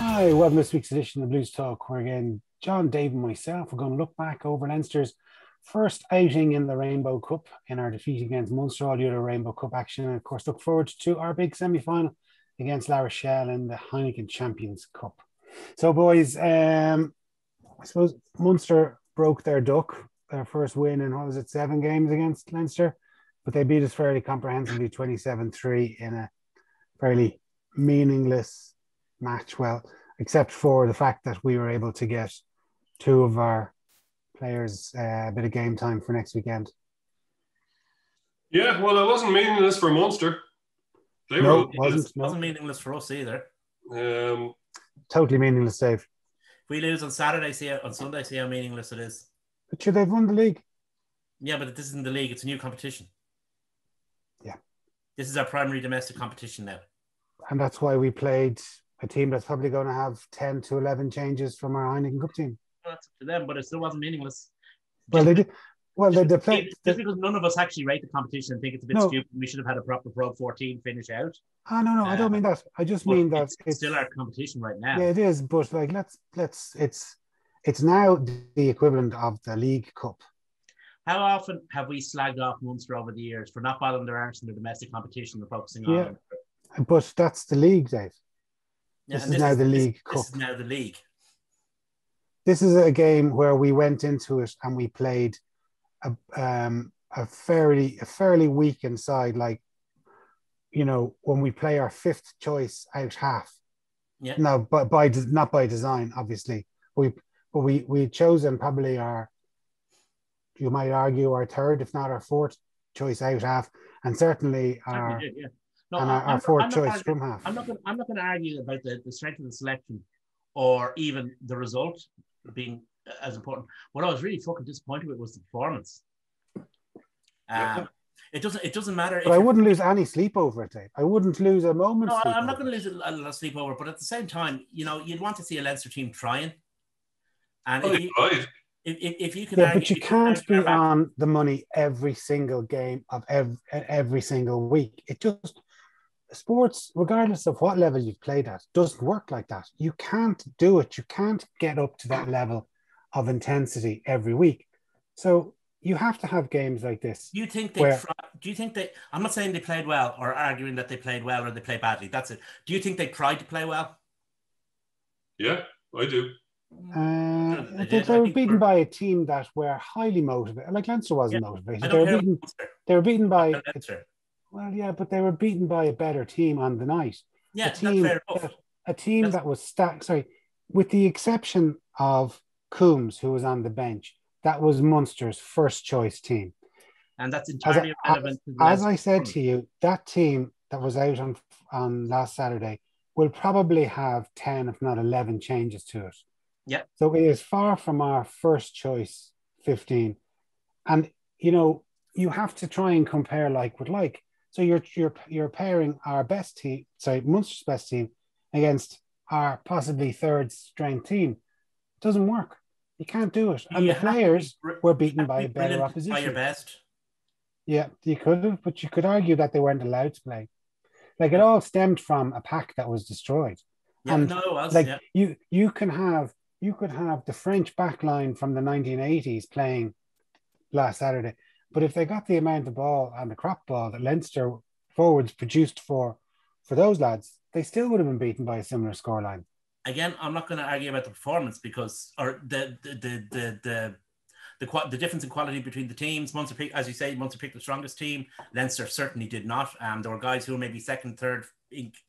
Hi, welcome to this week's edition of Blues Talk, where again, John, Dave, and myself are going to look back over Leinster's first outing in the Rainbow Cup in our defeat against Munster, all the other Rainbow Cup action, and of course, look forward to our big semi final against La Rochelle in the Heineken Champions Cup. So, boys, I suppose Munster broke their duck, their first win in, 7 games against Leinster, but they beat us fairly comprehensively 27-3 in a fairly meaningless match, well, except for the fact that we were able to get two of our players a bit of game time for next weekend. Yeah, well, it wasn't meaningless for Munster. Wasn't meaningless for us either. Totally meaningless, Dave. If we lose on Saturday, on Sunday, see how meaningless it is. But should they've won the league? Yeah, but this isn't the league. It's a new competition. Yeah. This is our primary domestic competition now. And that's why we played a team that's probably going to have 10 to 11 changes from our Heineken Cup team. Well, that's up to them, but it still wasn't meaningless. Well, they did. Well, they played. Just because none of us actually rate the competition and think it's a bit stupid, we should have had a proper Pro 14 finish out. Oh, no, I don't mean that. I just mean that it's still our competition right now. Yeah, it is. But like, it's now the equivalent of the League Cup. How often have we slagged off Munster over the years for not bothering their arse in the domestic competition and focusing on? Yeah, but that's the league, Dave. Yeah, this is now the League Cup. This is now the league. This is a game where we went into it and we played a fairly weak inside, like, you know, when we play our fifth choice out half. Yeah. No, but not by design, obviously. We chosen probably you might argue our third, if not our fourth choice out half, and certainly our fourth choice scrum half. I'm not going to argue about the strength of the selection or even the result being as important. What I was really fucking disappointed with was the performance. It doesn't matter. But I wouldn't lose any sleep over it, Dave. I wouldn't lose a moment. No, I'm not going to lose a lot of sleep over it. But at the same time, you know, you'd want to see a Leinster team trying. And if you can, but you can't be on the money every single game of every single week. It just sports, regardless of what level you've played at, doesn't work like that. You can't do it. You can't get up to that level of intensity every week. So you have to have games like this. Do you think they? I'm not saying they played well or arguing that they played well or they played badly. That's it. Do you think they tried to play well? Yeah, I do. They were beaten by a team that were highly motivated. Like Leinster wasn't motivated. They were beaten by Leinster. Well, yeah, but they were beaten by a better team on the night. Yeah, that's fair enough. A team that was stacked. Sorry, with the exception of Coombs, who was on the bench, that was Munster's first choice team. And that's entirely irrelevant. As I said to you, that team that was out on last Saturday will probably have 10, if not 11 changes to it. Yeah. So it is far from our first choice 15. And, you know, you have to try and compare like with like. So you're pairing our best team, Munster's best team, against our possibly third strength team. It doesn't work. You can't do it. And the players were beaten by a better opposition. By your best. Yeah, you could have, but you could argue that they weren't allowed to play. Like, it all stemmed from a pack that was destroyed. Yeah, and no, it was. Like, yeah. you could have the French backline from the 1980s playing last Saturday. But if they got the amount of ball and the crop ball that Leinster forwards produced for those lads, they still would have been beaten by a similar scoreline. Again, I'm not going to argue about the performance or the difference in quality between the teams. Munster picked, as you say, Munster picked the strongest team. Leinster certainly did not. There were guys who were maybe second, third,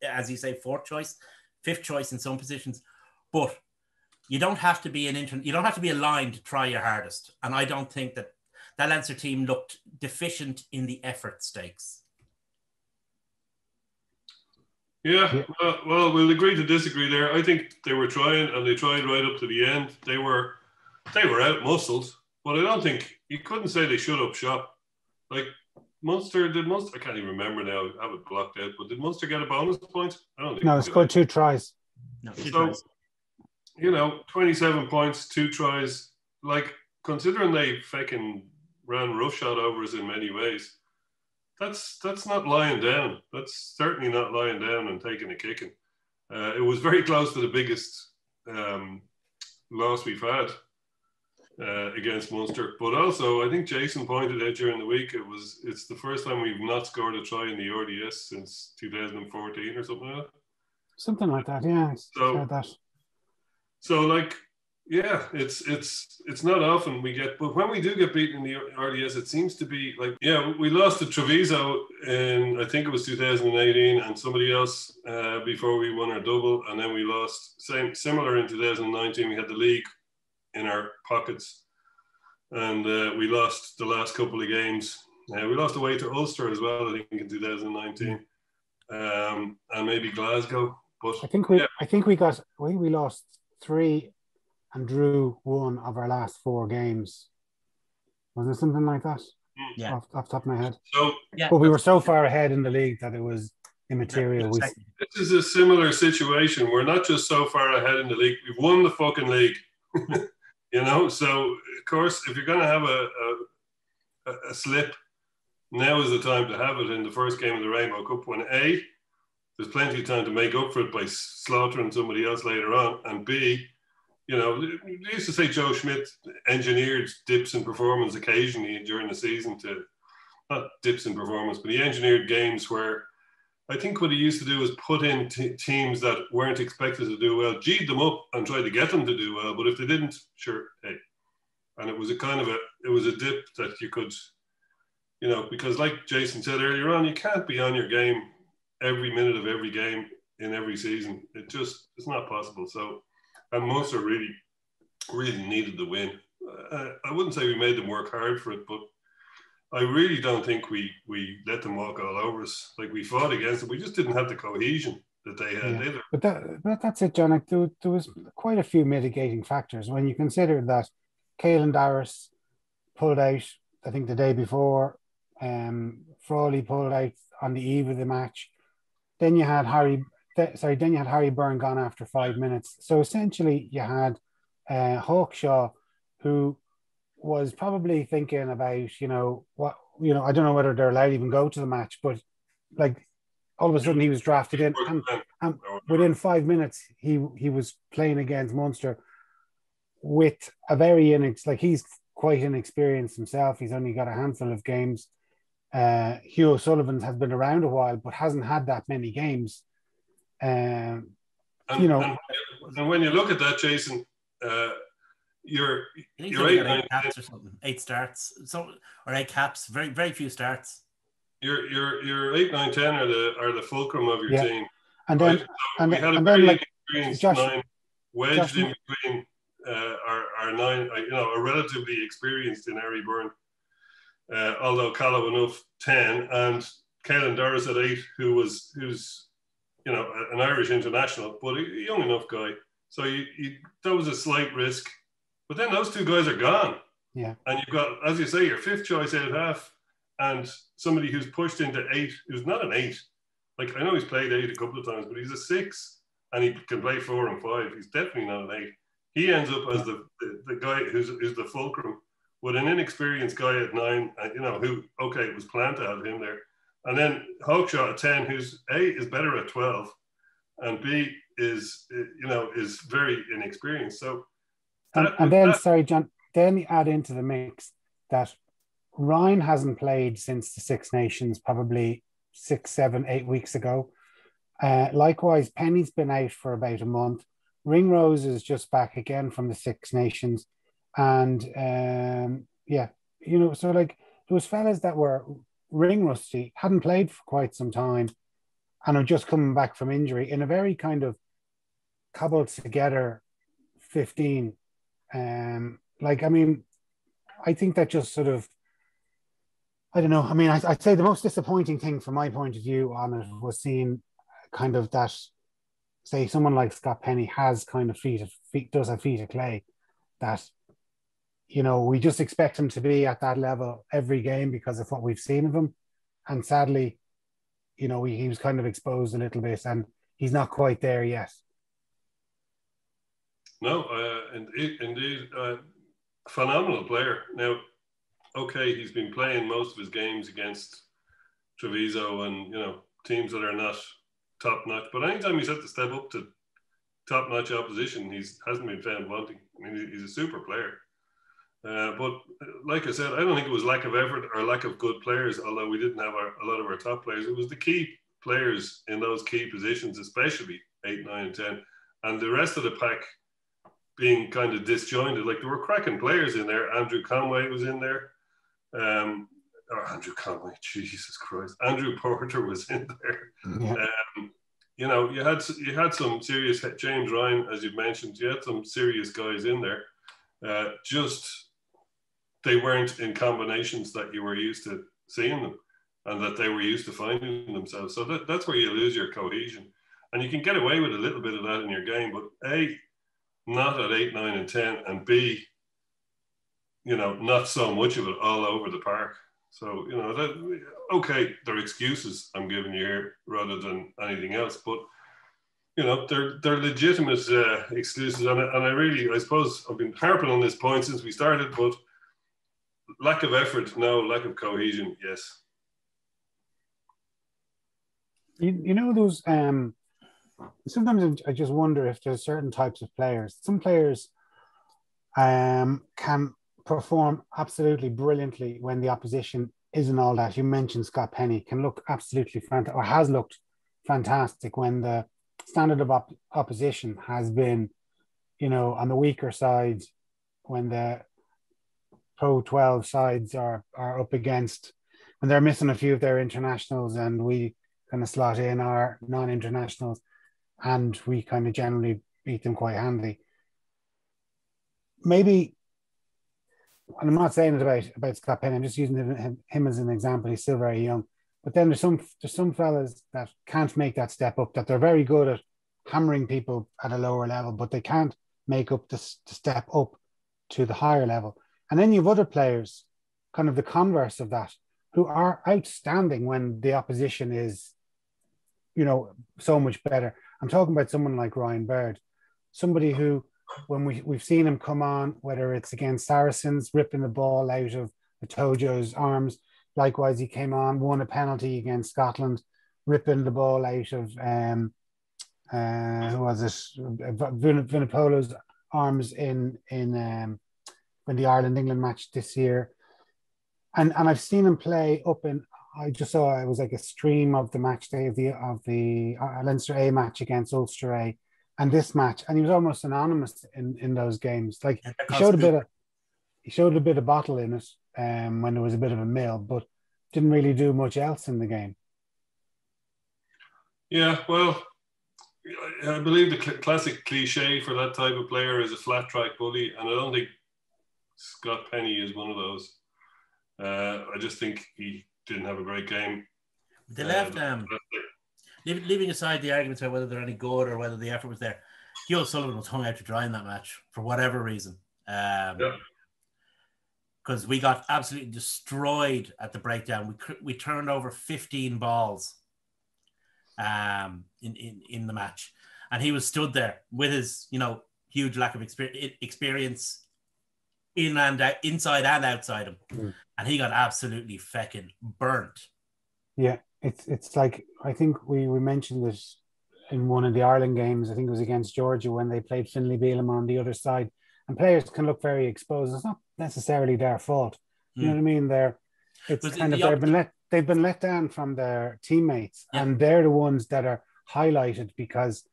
as you say, fourth choice, fifth choice in some positions. But you don't have to be you don't have to be a line to try your hardest. And I don't think that Leinster team looked deficient in the effort stakes. Yeah, well, we'll agree to disagree there. I think they were trying, and they tried right up to the end. They were out muscled, but I don't think you couldn't say they shut up shop. Like Munster, I can't even remember now. I have it blocked out. But did Munster get a bonus point? I don't think. No, they scored 2 tries. No, 2 tries. You know, 27 points, 2 tries. Like, considering they fucking ran roughshod over us in many ways, that's not lying down. That's certainly not lying down and taking a kicking. It was very close to the biggest loss we've had against Munster. But also, I think Jason pointed out during the week, it's the first time we've not scored a try in the RDS since 2014 or something like that. Something like that, yeah. So like, yeah, it's not often we get, but when we do get beaten in the RDS, it seems to be like, yeah, we lost to Treviso in, I think it was 2018, and somebody else before we won our double, and then we lost similar in 2019. We had the league in our pockets, and we lost the last couple of games. We lost away to Ulster as well, I think, in 2019, and maybe Glasgow. But I think we lost 3 and drew 1 of our last 4 games. Wasn't it something like that? Yeah. Off the top of my head. So, yeah, but we were so far ahead in the league that it was immaterial. This is a similar situation. We're not just so far ahead in the league. We've won the fucking league. You know? So, of course, if you're going to have a slip, now is the time to have it in the first game of the Rainbow Cup when A, there's plenty of time to make up for it by slaughtering somebody else later on, and B, you know, they used to say Joe Schmidt engineered dips in performance occasionally during the season to, not dips in performance, but he engineered games where I think what he used to do was put in teams that weren't expected to do well, G'd them up and tried to get them to do well. But if they didn't, sure, hey. And it was a dip that you could, you know, because like Jason said earlier on, you can't be on your game every minute of every game in every season. It's not possible. So, and Munster really needed the win. I wouldn't say we made them work hard for it, but I really don't think we let them walk all over us. Like, we fought against them. We just didn't have the cohesion that they had either. But that's it, John. Like, there was quite a few mitigating factors when you consider that Caelan Darras pulled out, I think, the day before. Frawley pulled out on the eve of the match. Then you had Harry Byrne gone after 5 minutes. So essentially, you had Hawkshaw, who was probably thinking about, I don't know whether they're allowed to even go to the match, but like all of a sudden he was drafted in, and within 5 minutes he was playing against Munster with a very he's quite inexperienced himself. He's only got a handful of games. Hugh O'Sullivan has been around a while, but hasn't had that many games. And when you look at that, Jason, you're 8 caps or something, 8 starts, or 8 caps, very very few starts. Your 8, 9, 10 are the fulcrum of your team, and then we had a very experienced 9 wedged in between our 9, a relatively experienced in Harry Byrne, although Callow enough 10, and Caelan Darras at 8, who's an Irish international, but a young enough guy. So that was a slight risk. But then those 2 guys are gone. Yeah. And you've got, as you say, your 5th choice out half, and somebody who's pushed into 8, who's not an 8. Like, I know he's played 8 a couple of times, but he's a 6, and he can play 4 and 5. He's definitely not an 8. He ends up as the guy who's the fulcrum, with an inexperienced guy at 9, who, okay, it was planned to have him there. And then Hawkshaw at 10, who's A, is better at 12, and B, is very inexperienced. So, sorry, John, then you add into the mix that Ryan hasn't played since the Six Nations, probably 6, 7, 8 weeks ago. Likewise, Penny's been out for about a month. Ringrose is just back again from the Six Nations. And so like there was fellas that were ring rusty, hadn't played for quite some time, and are just coming back from injury in a very kind of cobbled together 15. I think that just sort of, I don't know. I mean, I'd say the most disappointing thing from my point of view on it was seeing kind of that, say, someone like Scott Penny has kind of does have feet of clay, that, we just expect him to be at that level every game because of what we've seen of him. And sadly, he was kind of exposed a little bit, and he's not quite there yet. No, indeed, phenomenal player. Now, okay, he's been playing most of his games against Treviso and, teams that are not top notch. But anytime he's had to step up to top notch opposition, hasn't been found wanting. I mean, he's a super player. But like I said, I don't think it was lack of effort or lack of good players, although we didn't have a lot of our top players. It was the key players in those key positions, especially 8, 9, and 10. And the rest of the pack being kind of disjointed. Like, there were cracking players in there. Andrew Conway was in there. Andrew Conway, Jesus Christ. Andrew Porter was in there. Yeah. You know, you had some serious, James Ryan, as you've mentioned, you had some serious guys in there. Just they weren't in combinations that you were used to seeing them and that they were used to finding themselves. So that's where you lose your cohesion. And you can get away with a little bit of that in your game, but A, not at 8, 9, and 10, and B, you know, not so much of it all over the park. So, you know, okay, they're excuses I'm giving you here rather than anything else, but, you know, they're legitimate excuses. And I suppose I've been harping on this point since we started, but lack of effort, no. Lack of cohesion, yes. You know those, sometimes I just wonder if there's certain types of players. Some players can perform absolutely brilliantly when the opposition isn't all that. You mentioned Scott Penny can look absolutely fantastic, or has looked fantastic when the standard of opposition has been, you know, on the weaker side, when the Pro 12 sides are up against, when they're missing a few of their internationals and we kind of slot in our non-internationals and we kind of generally beat them quite handily. Maybe, and I'm not saying it about Scott Penny, I'm just using him as an example. He's still very young. But then there's some fellas that can't make that step up, that they're very good at hammering people at a lower level, but they can't make up the step up to the higher level. And then you have other players, kind of the converse of that, who are outstanding when the opposition is, you know, so much better. I'm talking about someone like Ryan Baird, somebody who, when we've seen him come on, whether it's against Saracens, ripping the ball out of Tojo's arms. Likewise, he came on, won a penalty against Scotland, ripping the ball out of, who was it? Vunipolos' arms in the Ireland-England match this year. And I've seen him play up in, I just saw, it was like a stream of the match day of the Leinster A match against Ulster A, and this match, and he was almost anonymous in those games. Like, he showed a bit of bottle in it when there was a bit of a mill, but didn't really do much else in the game. Yeah, well, I believe the classic cliche for that type of player is a flat track bully, and I don't think Scott Penny is one of those. I just think he didn't have a great game. They left leaving aside the arguments about whether they're any good or whether the effort was there. Hugh O'Sullivan was hung out to dry in that match for whatever reason. Because we got absolutely destroyed at the breakdown. We turned over 15 balls in the match, and he was stood there with his, you know, huge lack of experience in and out, inside and outside him, and he got absolutely fecking burnt. Yeah, it's like, I think we mentioned this in one of the Ireland games. I think it was against Georgia when they played Finlay Beelum on the other side, and players can look very exposed. It's not necessarily their fault. You know what I mean? They've been let down from their teammates, and they're the ones that are highlighted because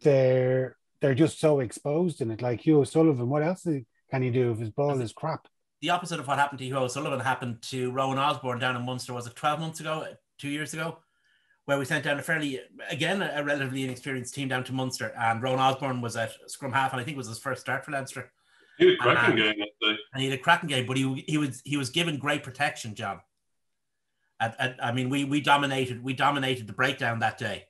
they're just so exposed in it. Like Hugh O'Sullivan, what else can he do if his ball is crap? The opposite of what happened to Hugh O'Sullivan happened to Rowan Osborne down in Munster. Was it 12 months ago, 2 years ago, where we sent down a relatively inexperienced team down to Munster, and Rowan Osborne was at scrum half, and I think it was his first start for Leinster. He had a cracking game that day. And he had a cracking game, but he was given great protection, John. I mean, we dominated the breakdown that day,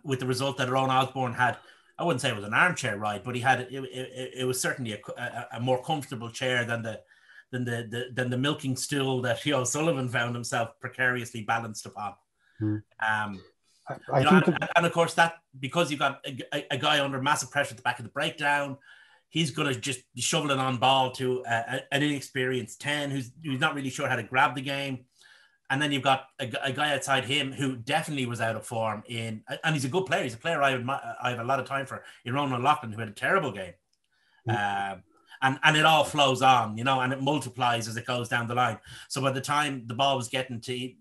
with the result that Rowan Osborne had, I wouldn't say it was an armchair ride, but he had it was certainly a more comfortable chair than the milking stool that Hugh O'Sullivan found himself precariously balanced upon. And of course, that because you've got a guy under massive pressure at the back of the breakdown, he's going to just be shoveling on ball to an inexperienced 10 who's not really sure how to grab the game. And then you've got a guy outside him who definitely was out of form and he's a good player. He's a player I have a lot of time for, in Ronan Loughlin, who had a terrible game. And it all flows on, and it multiplies as it goes down the line. So by the time the ball was getting to,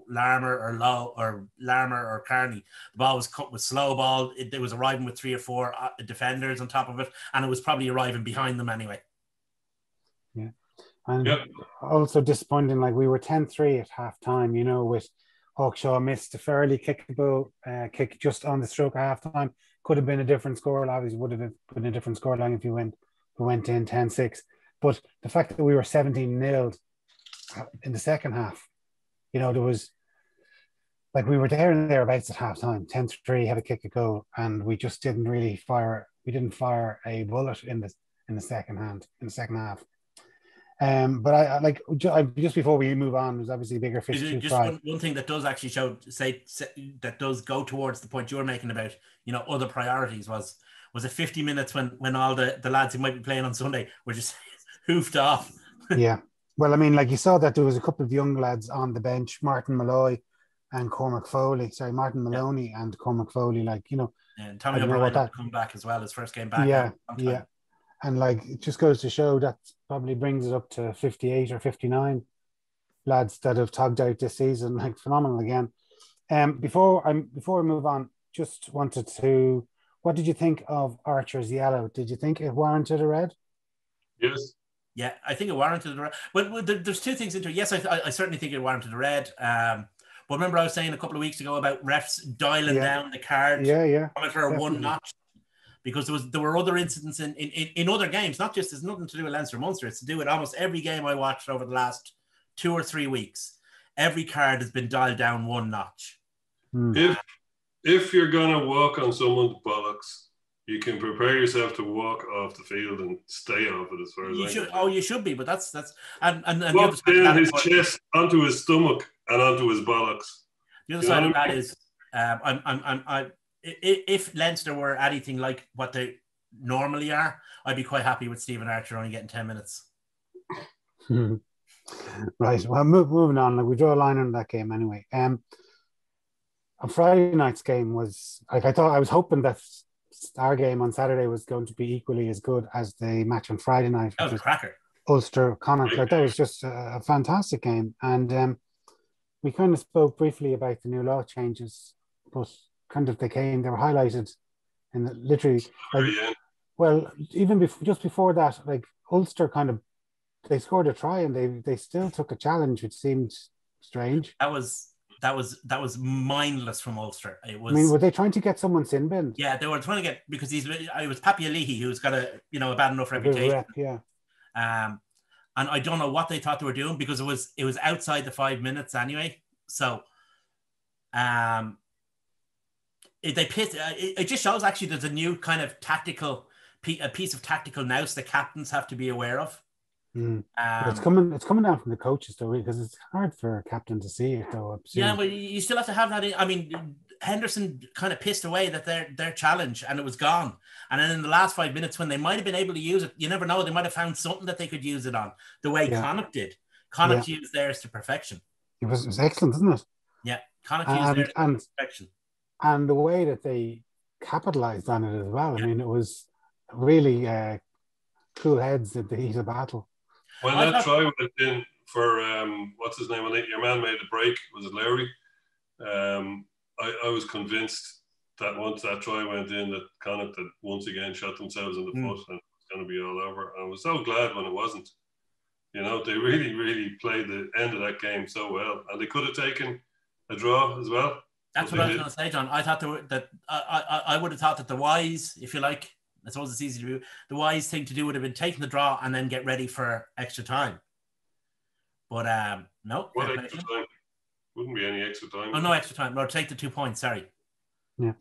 Larmour or Carney, the ball was cut with slow ball. It was arriving with 3 or 4 defenders on top of it, and it was probably arriving behind them anyway. Yeah. And also disappointing, like we were 10-3 at half time, with Hawkshaw missed a fairly kickable kick just on the stroke of half time. Could have been a different score. Obviously would have been a different scoreline if you went in 10-6. But the fact that we were 17-0 in the second half, there was, like, we were there and thereabouts at half time, 10-3, had a kick a goal, and we just didn't really fire a bullet in the second half. But I like, just before we move on, there's obviously a bigger fish to fry. One thing that does actually that does go towards the point you're making about, other priorities was it 50 minutes when all the lads who might be playing on Sunday were just hoofed off. Yeah. Well, I mean, like, you saw that there was a couple of young lads on the bench, Martin Malloy and Cormac Foley. Sorry, Martin Maloney and Cormac Foley, and Tommy O'Brien had come back as well, his first game back. Yeah. And it just goes to show that probably brings it up to 58 or 59 lads that have togged out this season, phenomenal again. Before we move on, just wanted to, what did you think of Archer's yellow? Did you think it warranted a red? Yes. Yeah, I think it warranted a red. Well, there's 2 things into it. Yes, I certainly think it warranted a red. But remember I was saying a couple of weeks ago about refs dialing down the card for one notch. Because there were other incidents in other games, there's nothing to do with Leinster Munster. It's to do with almost every game I watched over the last 2 or 3 weeks. Every card has been dialed down one notch. If you're gonna walk on someone's bollocks, you can prepare yourself to walk off the field and stay off it, as far as you should. You should be, but that's and walk down his chest onto his stomach and onto his bollocks. The other side of that is, if Leinster were anything like what they normally are, I'd be quite happy with Stephen Archer only getting 10 minutes. Right. Well, moving on. We draw a line on that game anyway. On Friday night's game was, I was hoping that our game on Saturday was going to be equally as good as the match on Friday night. That was a cracker. Ulster Connacht. That was just a fantastic game. And we kind of spoke briefly about the new law changes, but kind of they were highlighted in literally, well, even just before that, Ulster they scored a try and they still took a challenge, which seemed strange. That was mindless from Ulster. It was. I mean, were they trying to get someone sin binned? Yeah, they were trying to get, because it was Papi Alihi, who's got a bad enough reputation. And I don't know what they thought they were doing, because it was outside the 5 minutes anyway. So, it just shows actually there's a new kind of piece of tactical nous the captains have to be aware of. It's coming down from the coaches though, because it's hard for a captain to see it though. Yeah, well, you still have to have that. I mean, Henderson kind of pissed away that their challenge, and it was gone. And then in the last 5 minutes, when they might have been able to use it, you never know, they might have found something that they could use it on, the way Connacht did. Connacht used theirs to perfection. It was excellent, isn't it? Yeah, Connacht used theirs to perfection. And the way that they capitalised on it as well. I mean, it was really cool heads at the heat of battle. When that try went in for what's his name? When your man made the break, was it Lowry? I was convinced that once that try went in, that Connacht had once again shot themselves in the foot and it was going to be all over. I was so glad when it wasn't. They really, really played the end of that game so well, and they could have taken a draw as well. That's what I was going to say, John. I thought I would have thought that the wise, if you like, I suppose it's easy to do, the wise thing to do would have been taking the draw and then get ready for extra time. But no. What extra time? Wouldn't be any extra time. Oh, no extra time. No, take the 2 points. Sorry. Yeah.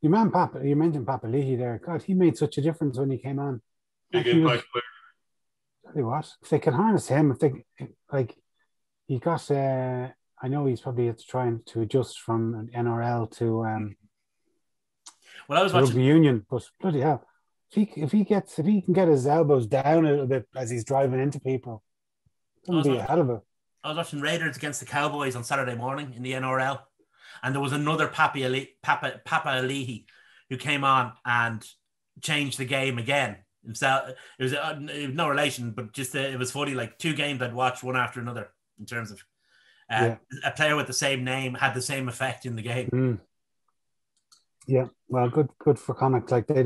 Your man Papa, you mentioned Papa Leahy there. God, he made such a difference when he came on. Big impact player. Tell you what, if they can harness him, he got. I know he's probably trying to adjust from NRL to well, I was watching rugby union, but bloody hell, if he can get his elbows down a little bit as he's driving into people, it would be a hell of a. I was watching Raiders against the Cowboys on Saturday morning in the NRL, and there was another Papa Alihi who came on and changed the game again himself. It was no relation, but just it was funny. Like 2 games I'd watched one after another in terms of a player with the same name had the same effect in the game. Yeah, well, good for Connacht. Like they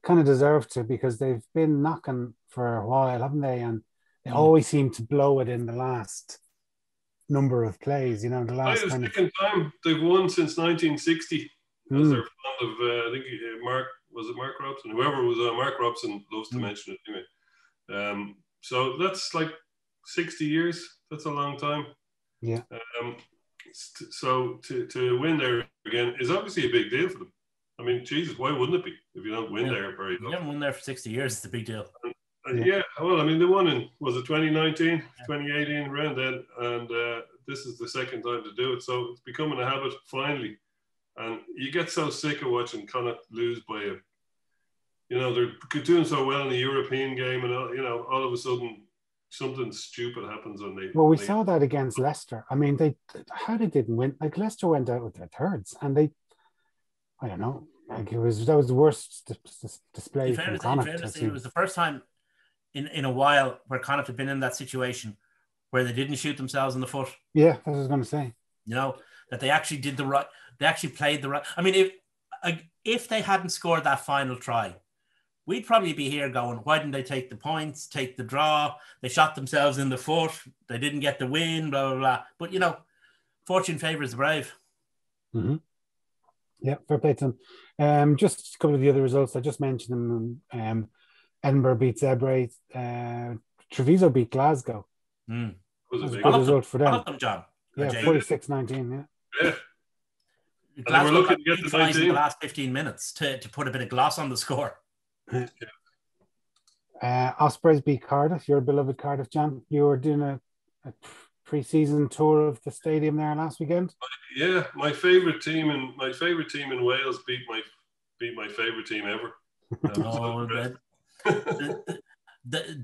kind of deserve to, because they've been knocking for a while, haven't they? And they always seem to blow it in the last number of plays. You know, the last kind of second time they've won since 1960. As they're fond of, I think Mark Robson, whoever was Mark Robson loves to mention it anyway. So that's like 60 years. That's a long time. Yeah. So to win there again is obviously a big deal for them. I mean, Jesus, why wouldn't it be if you don't win there very often? You haven't won there for 60 years. It's a big deal. Well, I mean, they won in, was it 2019, 2018, around then, and this is the second time to do it. So it's becoming a habit finally. And you get so sick of watching Connacht lose by they're doing so well in the European game, and all of a sudden something stupid happens and they. Well, we saw that against Leicester. I mean, they didn't win. Like Leicester went out with their thirds, and I don't know. Like that was the worst display from Connacht. It was the first time in a while where Connacht had been in that situation where they didn't shoot themselves in the foot. Yeah, that's what I was going to say. That they actually did the right. They actually played the right. I mean, if they hadn't scored that final try, we'd probably be here going, why didn't they take the points, take the draw? They shot themselves in the foot. They didn't get the win, blah, blah, blah. But, fortune favours the brave. Mm-hmm. Yeah, fair play to them. Just a couple of the other results. I just mentioned them. Edinburgh beat Zebre. Treviso beat Glasgow. Was a good result for them. John. Yeah, 46-19, yeah. Glasgow were looking to get the 19 in the last 15 minutes to put a bit of gloss on the score. Ospreys beat Cardiff, your beloved Cardiff, John. You were doing a pre-season tour of the stadium there last weekend. Yeah, my favorite team in Wales beat my favorite team ever.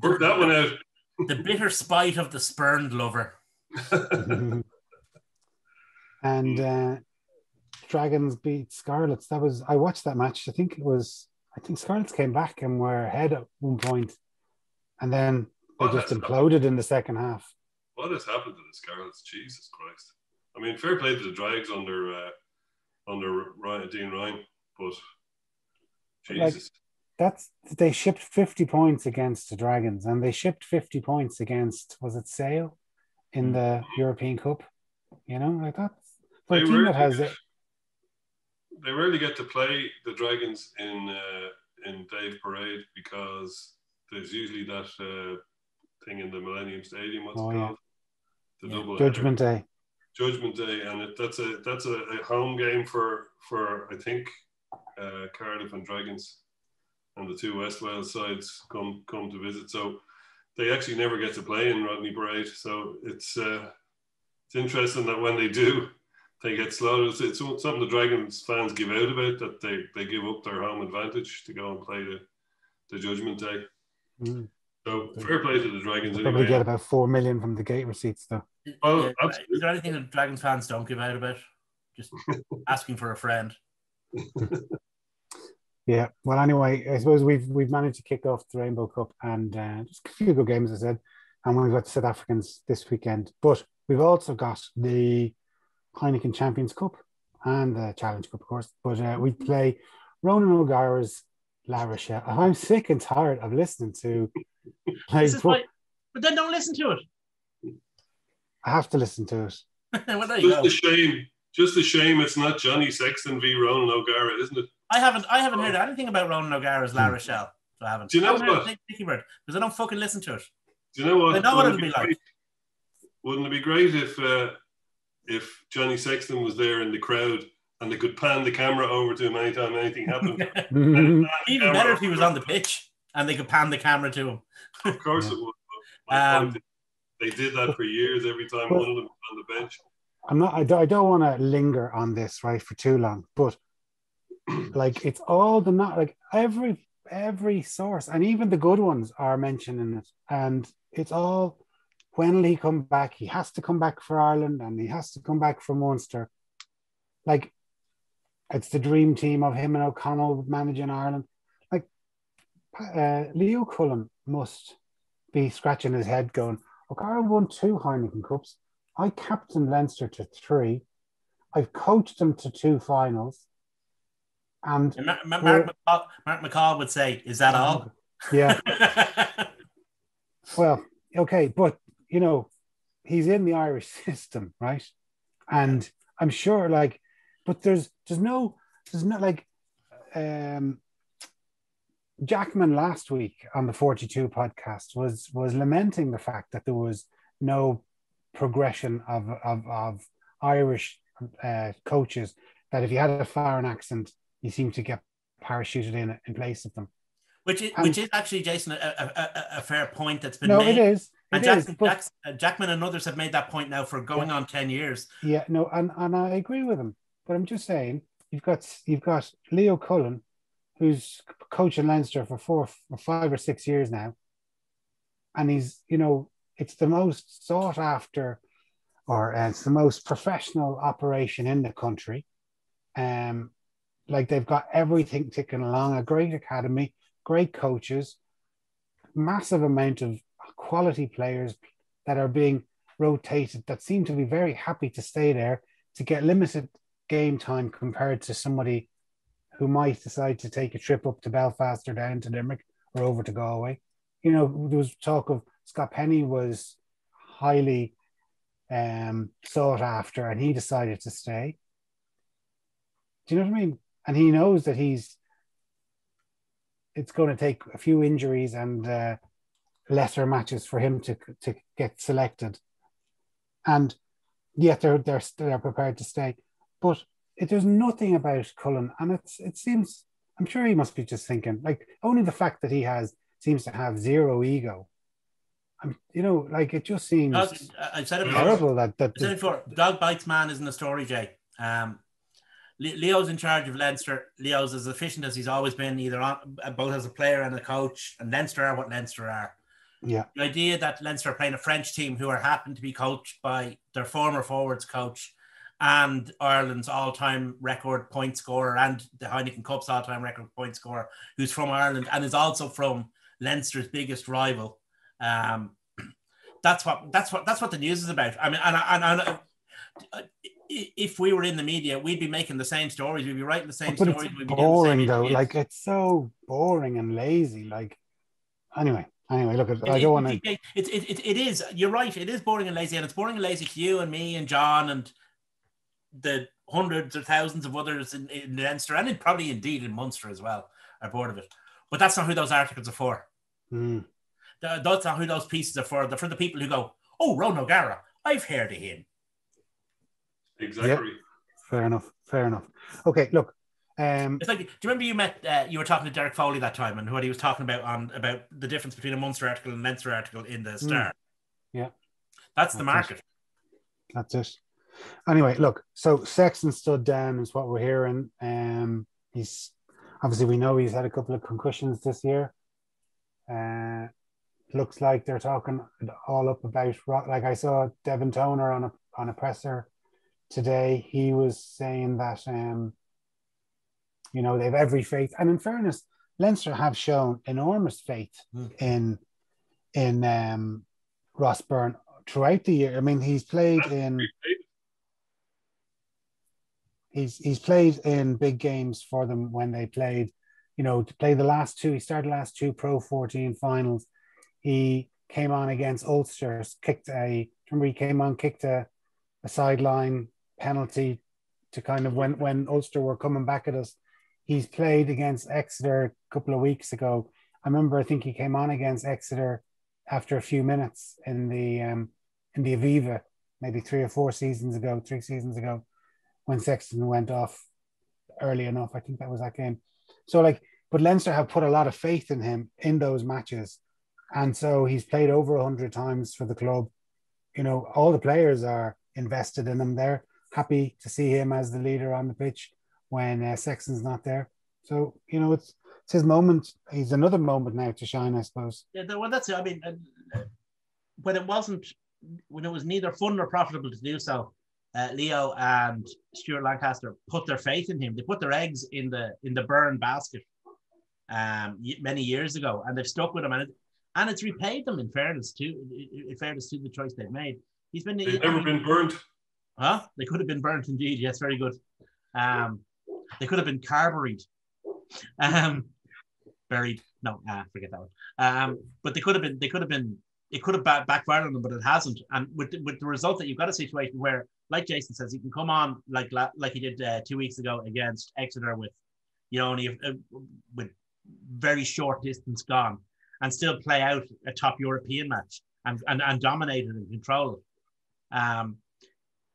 Work that one out. The bitter spite of the spurned lover. And Dragons beat Scarlets. I watched that match. I think Scarlets came back and were ahead at one point, and then they just imploded in the second half. What has happened to the Scarlets? Jesus Christ! I mean, fair play to the Drags under Dean Ryan, but Jesus. They shipped 50 points against the Dragons, and they shipped 50 points against, was it Sale in the European Cup? Like that. For a team that has it. They rarely get to play the Dragons in Dave Parade because there's usually that thing in the Millennium Stadium. What's it called? The double Judgment Day. Judgment Day, and that's a home game for I think Cardiff and Dragons, and the two West Wales sides come to visit. So they actually never get to play in Rodney Parade. So it's interesting that when they do, they get slaughtered. It's something the Dragons fans give out about, that they give up their home advantage to go and play the Judgment Day. Mm. So fair play to the Dragons. Probably anyway. Get about 4 million from the gate receipts, though. Well, is there anything that Dragons fans don't give out about? Just asking for a friend. Yeah. Well, anyway, I suppose we've managed to kick off the Rainbow Cup, and just a few good games, as I said, and we've got the South Africans this weekend. But we've also got the Heineken Champions Cup and the Challenge Cup, of course. But we play Ronan O'Gara's La Rochelle. I'm sick and tired of listening to. But then don't listen to it. I have to listen to it. Well, there you go. Just a shame it's not Johnny Sexton v Ronan O'Gara, isn't it? I haven't heard anything about Ronan O'Gara's La Rochelle. So I haven't. Do you know what? Because I don't fucking listen to it. Do you know what? I know what it'll be like. Wouldn't it be great if Johnny Sexton was there in the crowd and they could pan the camera over to him anytime anything happened? Even better if he was on the pitch and they could pan the camera to him. Of course it would. They did that for years every time one of them was on the bench. I don't want to linger on this right for too long, but like it's all every source, and even the good ones are mentioning it, and it's all when will he come back? He has to come back for Ireland and he has to come back for Munster. Like, it's the dream team of him and O'Connell managing Ireland. Like, Leo Cullen must be scratching his head going, look, I won 2 Heineken Cups. I captained Leinster to 3. I've coached them to 2 finals. And Mark McCall would say, is that all? Yeah. Well, okay, but, you know, he's in the Irish system, right? And I'm sure, like, but there's no like, Jackman last week on the 42 podcast was lamenting the fact that there was no progression of Irish coaches, that if you had a foreign accent, you seem to get parachuted in place of them. Which is actually, Jason, a fair point that's been made. No, it is. Jackman and others have made that point now for going on 10 years. Yeah, no, and I agree with him. But I'm just saying, you've got Leo Cullen, who's coaching Leinster for 5 or 6 years now. And he's, you know, it's the most sought after, or it's the most professional operation in the country. Like, they've got everything ticking along, a great academy, great coaches, massive amount of quality players that are being rotated, that seem to be very happy to stay there, to get limited game time compared to somebody who might decide to take a trip up to Belfast or down to Limerick or over to Galway. You know, there was talk of Scott Penny was highly sought after, and he decided to stay. Do you know what I mean? And he knows that it's going to take a few injuries and lesser matches for him to get selected. And yet they're prepared to stay. But there's nothing about Cullen, and it seems, I'm sure he must be just thinking, like, only the fact that he seems to have zero ego. You know, like, it just seems I've said it terrible before. I've said it before. Dog bites man isn't a story, Jay. Leo's in charge of Leinster. Leo's as efficient as he's always been, both as a player and a coach. And Leinster are what Leinster are. Yeah. The idea that Leinster are playing a French team who happen to be coached by their former forwards coach and Ireland's all-time record point scorer and the Heineken Cup's all-time record point scorer, who's from Ireland and is also from Leinster's biggest rival. That's what the news is about. I mean, and if we were in the media, we'd be making the same stories. We'd be writing the same stories. It's boring, though. Like, it's so boring and lazy. Like, anyway, look, I don't want to. It is. You're right. It is boring and lazy, and it's boring and lazy to you and me and John and the hundreds or thousands of others in Leinster, and probably indeed in Munster as well, are bored of it. But that's not who those articles are for. That's not who those pieces are for. They're for the people who go, "Oh, Ron O'Gara, I've heard of him." Exactly. Yeah. Fair enough. Okay, look. It's like, do you remember you were talking to Derek Foley that time, and what he was talking about the difference between a Munster article and Leinster article in the Star? Yeah. That's the market. That's it. Anyway, look, so Sexton stood down is what we're hearing. He's obviously, we know he's had a couple of concussions this year. Looks like they're talking all up about, like, I saw Devin Toner on a presser today. He was saying that you know, they have every faith, and in fairness, Leinster have shown enormous faith in Ross Byrne throughout the year. I mean, he's played in big games for them when they played, you know, to play the last two. He started the last 2 Pro 14 finals. He came on against Ulster, kicked a sideline penalty to kind of when Ulster were coming back at us. He's played against Exeter a couple of weeks ago. I think he came on against Exeter after a few minutes in the Aviva, maybe 3 seasons ago, when Sexton went off early enough. I think that was that game. So, like, but Leinster have put a lot of faith in him in those matches. And so he's played over 100 times for the club. You know, all the players are invested in him. They're happy to see him as the leader on the pitch when Sexton's not there. So, you know, it's his moment. He's another moment now to shine, I suppose. Yeah, well, that's it. I mean, when it wasn't when it was neither fun nor profitable to do so, Leo and Stuart Lancaster put their faith in him. They put their eggs in the Burn basket many years ago, and they've stuck with him, and it's repaid them in fairness to the choice they've made. They've never been burnt. Huh? They could have been burnt indeed. Yes, very good. They could have been carburied. Buried. No, forget that one. But they could have been. It could have backfired on them, but it hasn't. And with the result that you've got a situation where, like Jason says, he can come on like he did 2 weeks ago against Exeter with, only with very short distance gone, and still play out a top European match and dominate it and control it.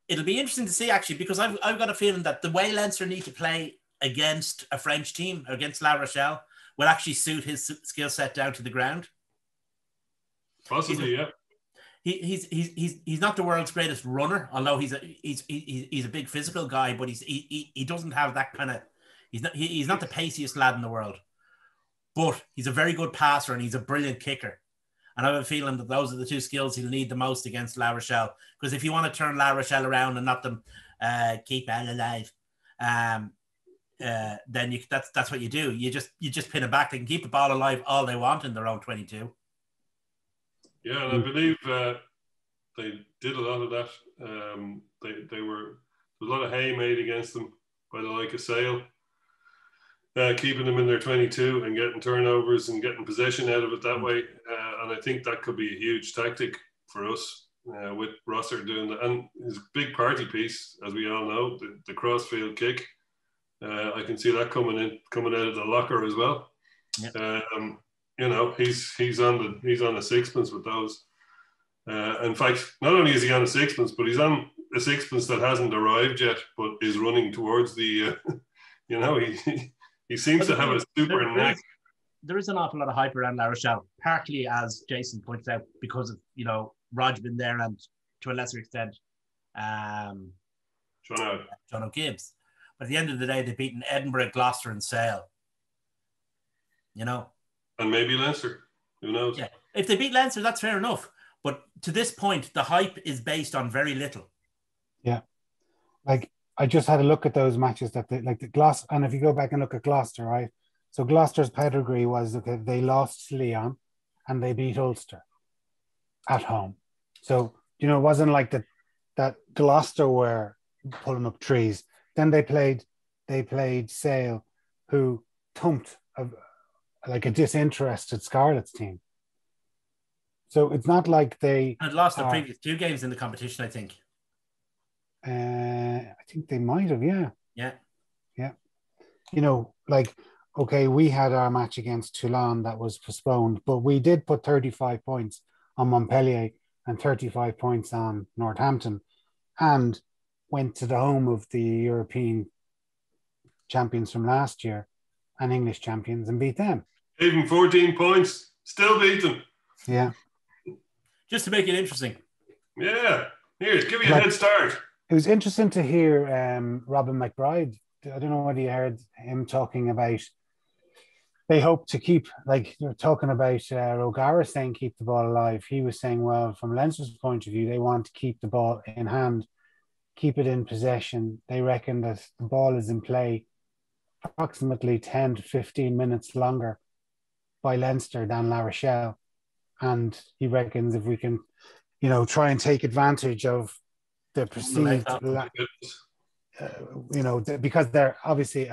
It'll be interesting to see, actually, because I've got a feeling that the way Leinster need to play against a French team, against La Rochelle, will actually suit his skill set down to the ground. Possibly, yeah. He's not the world's greatest runner, although he's a big physical guy, but he doesn't have that kind of. He's not the paciest lad in the world, but he's a very good passer and he's a brilliant kicker. And I have a feeling that those are the two skills he'll need the most against La Rochelle. Because if you want to turn La Rochelle around and not them keep it alive, then that's what you do. You just pin it back. They can keep the ball alive all they want in their own 22. Yeah, and I believe they did a lot of that. There was a lot of hay made against them by the like of Sale, keeping them in their 22 and getting turnovers and getting possession out of it that way. And I think that could be a huge tactic for us with Rosser doing that. And his big party piece, as we all know, the crossfield kick. I can see that coming out of the locker as well. Yep. He's on a sixpence with those. In fact, not only is he on a sixpence, but he's on a sixpence that hasn't arrived yet, but is running towards the. He seems to have a super neck. There is an awful lot of hype around La Rochelle, partly, as Jason points out, because of Rog been there, and to a lesser extent, John O'Gibbs. But at the end of the day, they've beaten Edinburgh, Gloucester, and Sale. And maybe Leinster. Who knows? Yeah. If they beat Leinster, that's fair enough. But to this point, the hype is based on very little. Yeah. Like, I just had a look at those matches that the Gloucester, and if you go back and look at Gloucester, right? So Gloucester's pedigree was, they lost to Leon and they beat Ulster at home. So, it wasn't like that Gloucester were pulling up trees. Then they played Sale, who thumped a disinterested Scarlets team. So it's not like they had lost the previous 2 games in the competition, I think. I think they might have, yeah. Yeah. Yeah. Okay, we had our match against Toulon that was postponed, but we did put 35 points on Montpellier and 35 points on Northampton, and went to the home of the European champions from last year and English champions and beat them. Even 14 points, still beat them. Yeah. Just to make it interesting. Yeah. Here, give you a head start. It was interesting to hear Robin McBride. I don't know whether you heard him talking about they hope to keep, you're talking about O'Gara saying keep the ball alive. He was saying, well, from Leinster's point of view, they want to keep the ball in hand, keep it in possession. They reckon that the ball is in play approximately 10 to 15 minutes longer by Leinster than La Rochelle. And he reckons if we can, try and take advantage of the perceived, because they're obviously,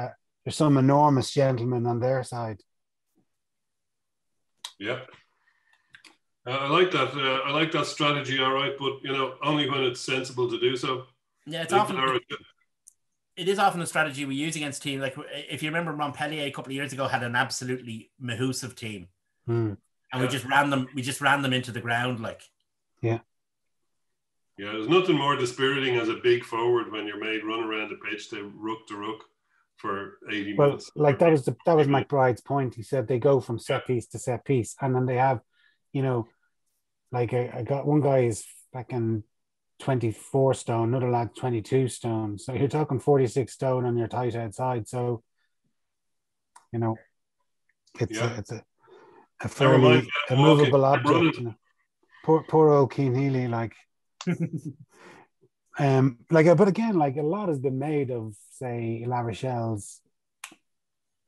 there's some enormous gentlemen on their side. Yeah. I like that. I like that strategy, all right, but, only when it's sensible to do so. Yeah, it is often a strategy we use against teams. Like, if you remember, Montpellier a couple of years ago had an absolutely mahoosive team. And we just ran them into the ground, Yeah. Yeah, there's nothing more dispiriting as a big forward when you're made run around the pitch to rook for 80 minutes. Well, that was McBride's point. He said they go from set piece to set piece, and then they have, I got one guy is fucking 24 stone, another lad 22 stone. So you're talking 46 stone on your tight head side. So, it's a fairly immovable object. poor old Keane Healy, like. But again, like a lot has been made of, say, La Rochelle's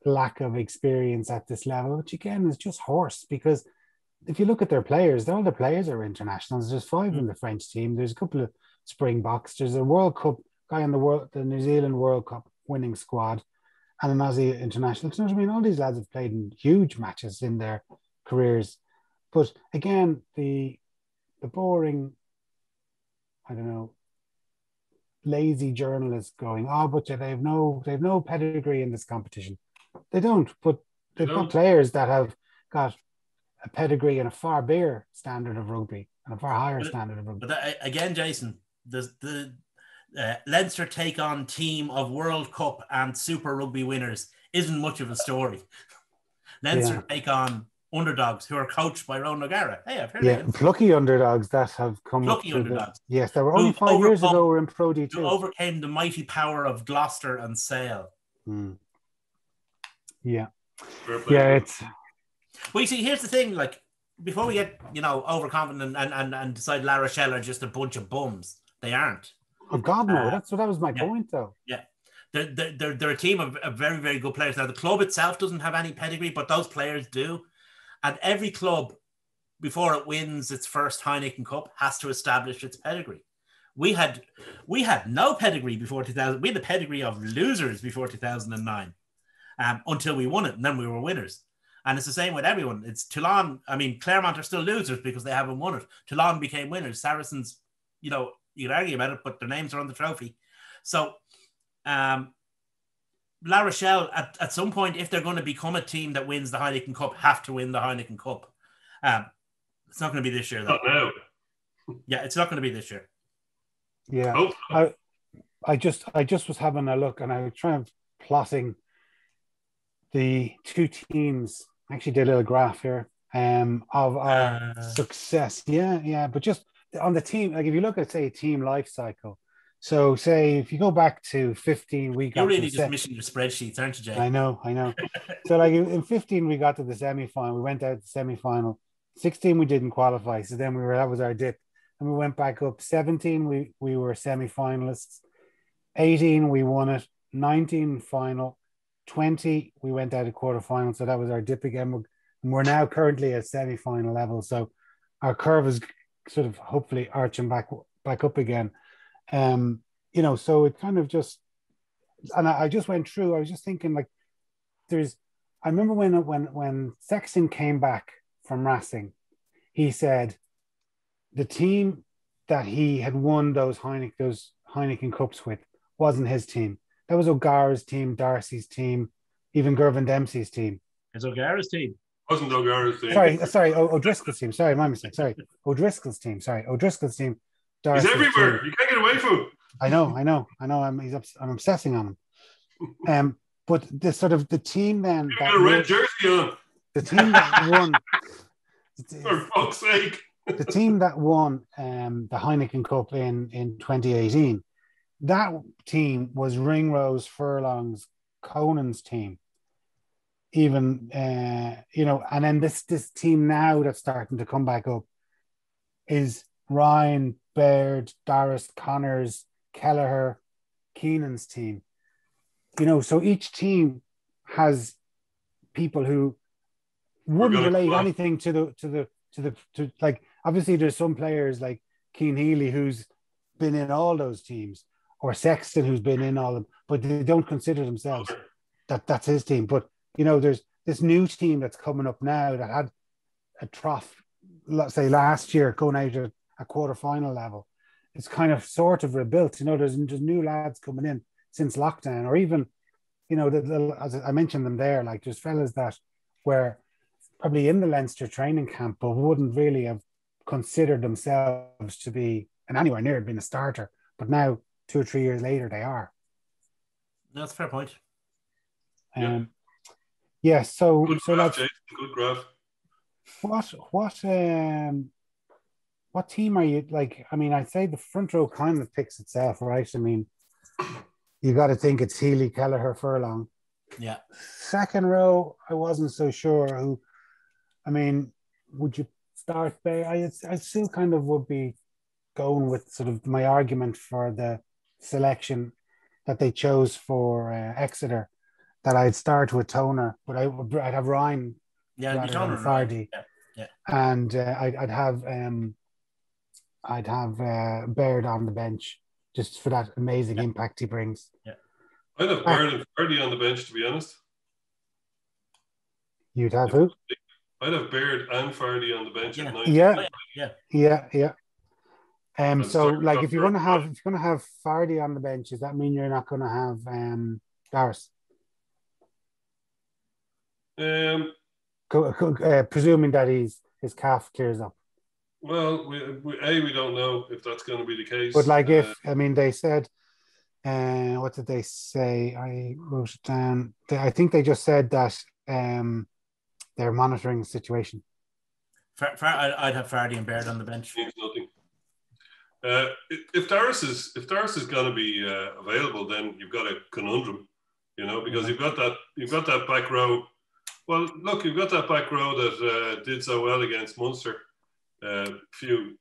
lack of experience at this level, which again is just horse, because if you look at their players, all the players are internationals. There's 5 in the French team. There's a couple of Springboks. There's a World Cup guy in the New Zealand World Cup winning squad, and an Aussie international. You know what I mean? All these lads have played in huge matches in their careers, but again, the boring, I don't know, lazy journalists going, but they've no pedigree in this competition. They don't, but they've got players that have got a pedigree and a far bigger standard of rugby and a far higher standard of rugby. But again, Jason, the Leinster take on team of World Cup and Super Rugby winners isn't much of a story. Leinster take on underdogs who are coached by Ronan O'Gara. Hey, I've heard of him. Plucky underdogs that have come plucky underdogs. Yes, they were only 5 years ago were in Pro D2. Who overcame the mighty power of Gloucester and Sale. Yeah. Yeah, it's... Well, you see, here's the thing, like, before we get, overconfident and decide La Rochelle are just a bunch of bums, they aren't. Oh, God, no. That was my point, though. Yeah. They're a team of very, very good players. Now, the club itself doesn't have any pedigree, but those players do. And every club, before it wins its first Heineken Cup, has to establish its pedigree. We had no pedigree before 2000. We had the pedigree of losers before 2009, until we won it, and then we were winners. And it's the same with everyone. It's Toulon. I mean, Claremont are still losers because they haven't won it. Toulon became winners. Saracens, you could argue about it, but their names are on the trophy. So, La Rochelle, at some point, if they're going to become a team that wins the Heineken Cup, have to win the Heineken Cup. It's not going to be this year, though. Not now. Yeah, it's not going to be this year. Yeah, I just was having a look, and I was trying plotting the two teams. I actually did a little graph here of our success. Yeah, but just on the team, like if you look at, say, team life cycle. So, say if you go back to 15, we got. You're really just missing your spreadsheets, aren't you, Jay? I know. So, like in 15, we got to the semi-final. We went out to the semi-final. 16, we didn't qualify. So then that was our dip, and we went back up. 17, we were semi-finalists. 18, we won it. 19, final. 20, we went out of quarterfinal. So that was our dip again. And we're now currently at semi-final level. So our curve is sort of hopefully arching back up again. So it kind of just, and I just went through, I was just thinking, like, I remember when Sexton came back from Racing, he said the team that he had won those Heineken Cups with wasn't his team. That was O'Gara's team, Darcy's team, even Gervin Dempsey's team. It's O'Gara's team. Wasn't O'Gara's team. Sorry, O'Driscoll's team. Sorry, my mistake. Sorry, O'Driscoll's team. Darcy's He's everywhere. team. You can't get away from him. I know. I'm obsessing on him. But the team then. You got a red jersey on. The team that won. For fuck's sake. The team that won the Heineken Cup in 2018. That team was Ringrose, Furlong's, Conan's team. Even and then this team now that's starting to come back up is Ryan, Baird, Doris, Connors, Kelleher, Keenan's team. So each team has people who wouldn't relate anything to like, obviously there's some players like Keane Healy who's been in all those teams, or Sexton who's been in all of them, but they don't consider themselves that's his team. But there's this new team that's coming up now that had a trough, let's say last year, going out at a quarterfinal level. It's kind of sort of rebuilt. There's new lads coming in since lockdown, or even, as I mentioned them there, like there's fellas that were probably in the Leinster training camp, but wouldn't really have considered themselves to be and anywhere near being a starter. But now, 2 or 3 years later, they are. That's a fair point. Yeah. So good graph, Jason. Good graph. What team are you like? I mean, I'd say the front row kind of picks itself, right? I mean, you got to think it's Healy, Kelleher, Furlong. Yeah. Second row, I wasn't so sure who. I mean, would you start there. I still kind of would be going with sort of my argument for the selection that they chose for Exeter, that I'd start with Toner, but I'd have Ryan rather than Fardy, and I'd have Baird on the bench just for that amazing impact he brings. Yeah, I'd have Baird and Fardy on the bench, to be honest. You'd have who? I'd have Baird and Fardy on the bench at 9. Yeah. So, like, if you're going to have Fardy on the bench, does that mean you're not going to have Darius? Presuming that his calf clears up. Well, we don't know if that's going to be the case. But like, they said, what did they say? I wrote it down. I think they just said that they're monitoring the situation. I'd have Fardy and Baird on the bench. Means nothing. If Darius is going to be available, then you've got a conundrum, because you've got that back row. Well, look, you've got that back row that did so well against Munster, few,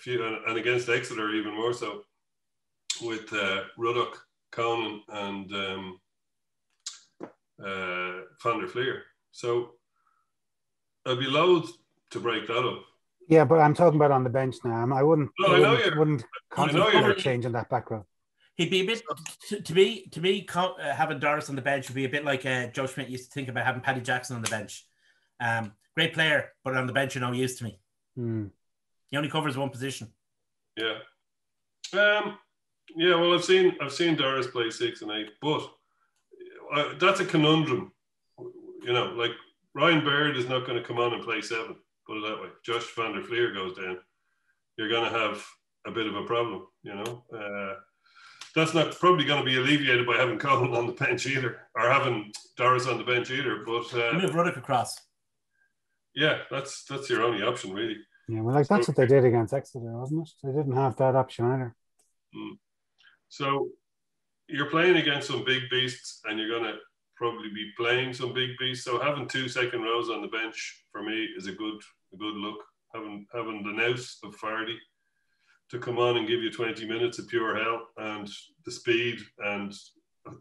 and against Exeter even more so, with Ruddock, Conan, and Van der Fleer. So I'd be loath to break that up. Yeah, but I'm talking about on the bench now. I wouldn't contemplate changing that back row. He'd be a bit to me having Darius on the bench would be a bit like Joe Schmidt used to think about having Paddy Jackson on the bench. Great player, but on the bench you're no use to me. He only covers one position. Yeah. Well, I've seen Darius play 6 and 8, but that's a conundrum. Like Ryan Baird is not going to come on and play 7. Put it that way. Josh Van der Fleer goes down, you're going to have a bit of a problem. That's not probably going to be alleviated by having Conan on the bench either, or having Darius on the bench either. But move Ruddock across. Yeah, that's your only option, really. Yeah, well, that's what they did against Exeter, wasn't it? They didn't have that option either. So you're playing against some big beasts, and you're going to probably be playing some big beasts. So having 2 second rows on the bench for me is a good look. Having the nous of Fardy to come on and give you 20 minutes of pure hell, and the speed and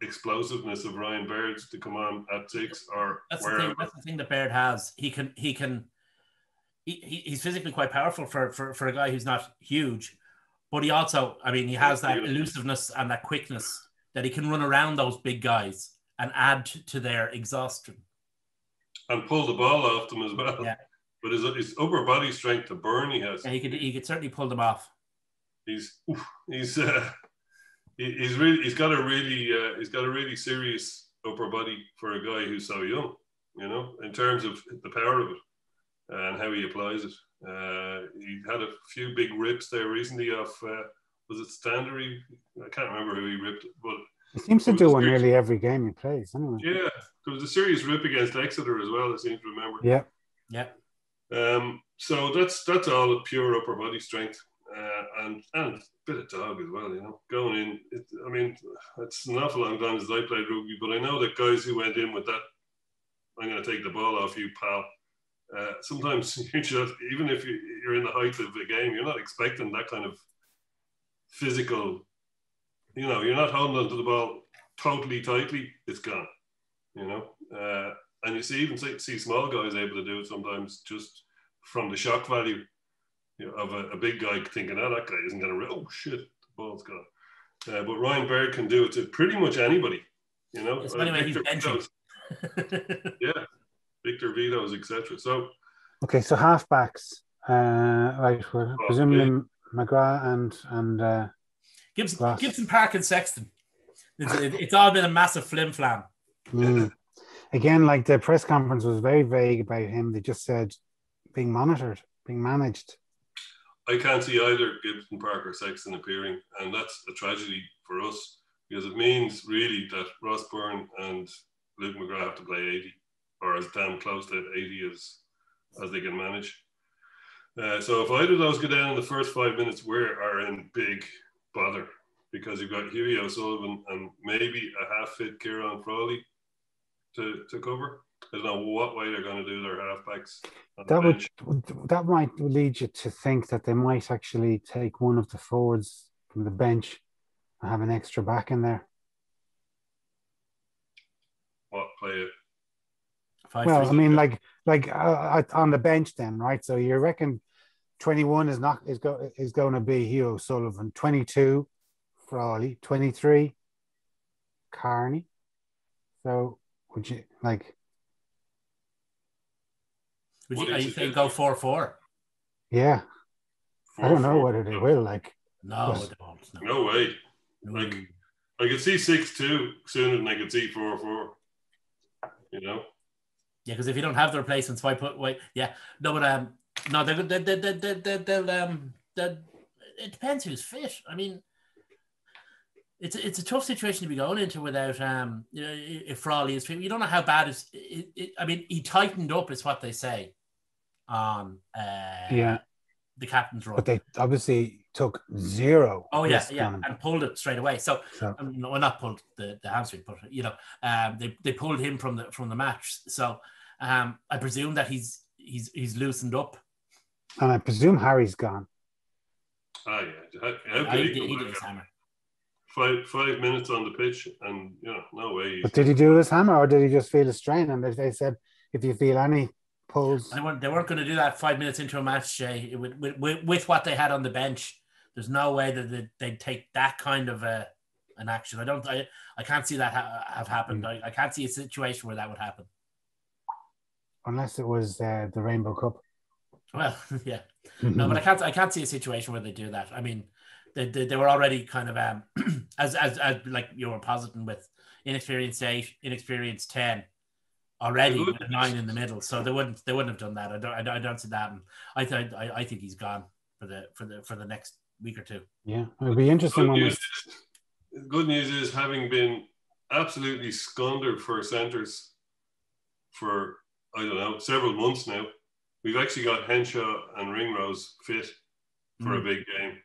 explosiveness of Ryan Baird to come on at 6 or wherever. That's the thing that Baird has. He's physically quite powerful for a guy who's not huge, but he also, he has that elusiveness and that quickness that he can run around those big guys and add to their exhaustion. And pull the ball off them as well. Yeah. But his upper body strength to burn he has. Yeah, he could certainly pull them off. He's got a really serious upper body for a guy who's so young, in terms of the power of it and how he applies it. He had a few big rips there recently off, was it Standard? I can't remember who he ripped, but he seems to do one nearly every game he plays, anyway. Yeah, there was a serious rip against Exeter as well, I seem to remember. Yeah. So that's all pure upper body strength, and a bit of dog as well, going in. It's an awful long time since I played rugby, but I know that guys who went in with that, I'm going to take the ball off you, pal. Sometimes you just, even if you're in the height of a game, you're not expecting that kind of physical. You're not holding onto the ball totally tightly. It's gone. And you see small guys able to do it sometimes just from the shock value of a big guy thinking, that guy isn't going to. Oh shit, the ball's gone. But Ryan Baird can do it to pretty much anybody. It's anyway, he's benching. Yeah, Victor Vito's, etc. So halfbacks, right? We're presumably McGrath and Gibson Park and Sexton. It's all been a massive flim flam. Again, like the press conference was very vague about him. They just said being monitored, being managed. I can't see either Gibson Park or Sexton appearing, and that's a tragedy for us because it means really that Ross Byrne and Luke McGrath have to play 80 or as damn close to 80 as they can manage. So if either of those go down in the first 5 minutes, we are in big bother because you've got Hughie O'Sullivan and maybe a half-fit Kieran Frawley to cover. I don't know what way they're going to do their halfbacks. That might lead you to think that they might actually take one of the forwards from the bench and have an extra back in there. What play it? Well, I mean, like on the bench then, right? So you reckon 21 is going to be Hugh O'Sullivan, 22 Frawley, 23 Carney. So would you like? Are you saying go 4-4? Yeah, 4-4. I don't know whether they will. Like, no, they won't. No way. Like, I could see 6-2 sooner than I could see 4-4. You know. Yeah, because if you don't have the replacements, why put? Wait, yeah, no, but no, they'll it depends who's fit. I mean, it's a tough situation to be going into without if Frawley is fit. You don't know how bad I mean, he tightened up, is what they say on the captain's run. But they obviously took zero. Oh yeah, and pulled it straight away. So no, not pulled the hamstring, but they pulled him from the match. So I presume that he's loosened up. And I presume Harry's gone. Oh yeah, how could he did his hammer. 5 minutes on the pitch, and no way. But did he do his hammer, or did he just feel a strain? And they said if you feel any pulls, they weren't going to do that 5 minutes into a match, Jay. With what they had on the bench, there's no way that they'd take that kind of an action. I can't see that have happened. I can't see a situation where that would happen, unless it was the Rainbow Cup. Well, yeah, no, but I can't see a situation where they do that. I mean, they were already kind of as like you were positing with inexperienced 8, inexperienced 10 already with 9 in the middle, so they wouldn't have done that. I don't see that, and I think he's gone for the next week or two. Yeah, it'll be interesting. Good news is having been absolutely squandered for centres for I don't know several months now, we've actually got Henshaw and Ringrose fit for a big game.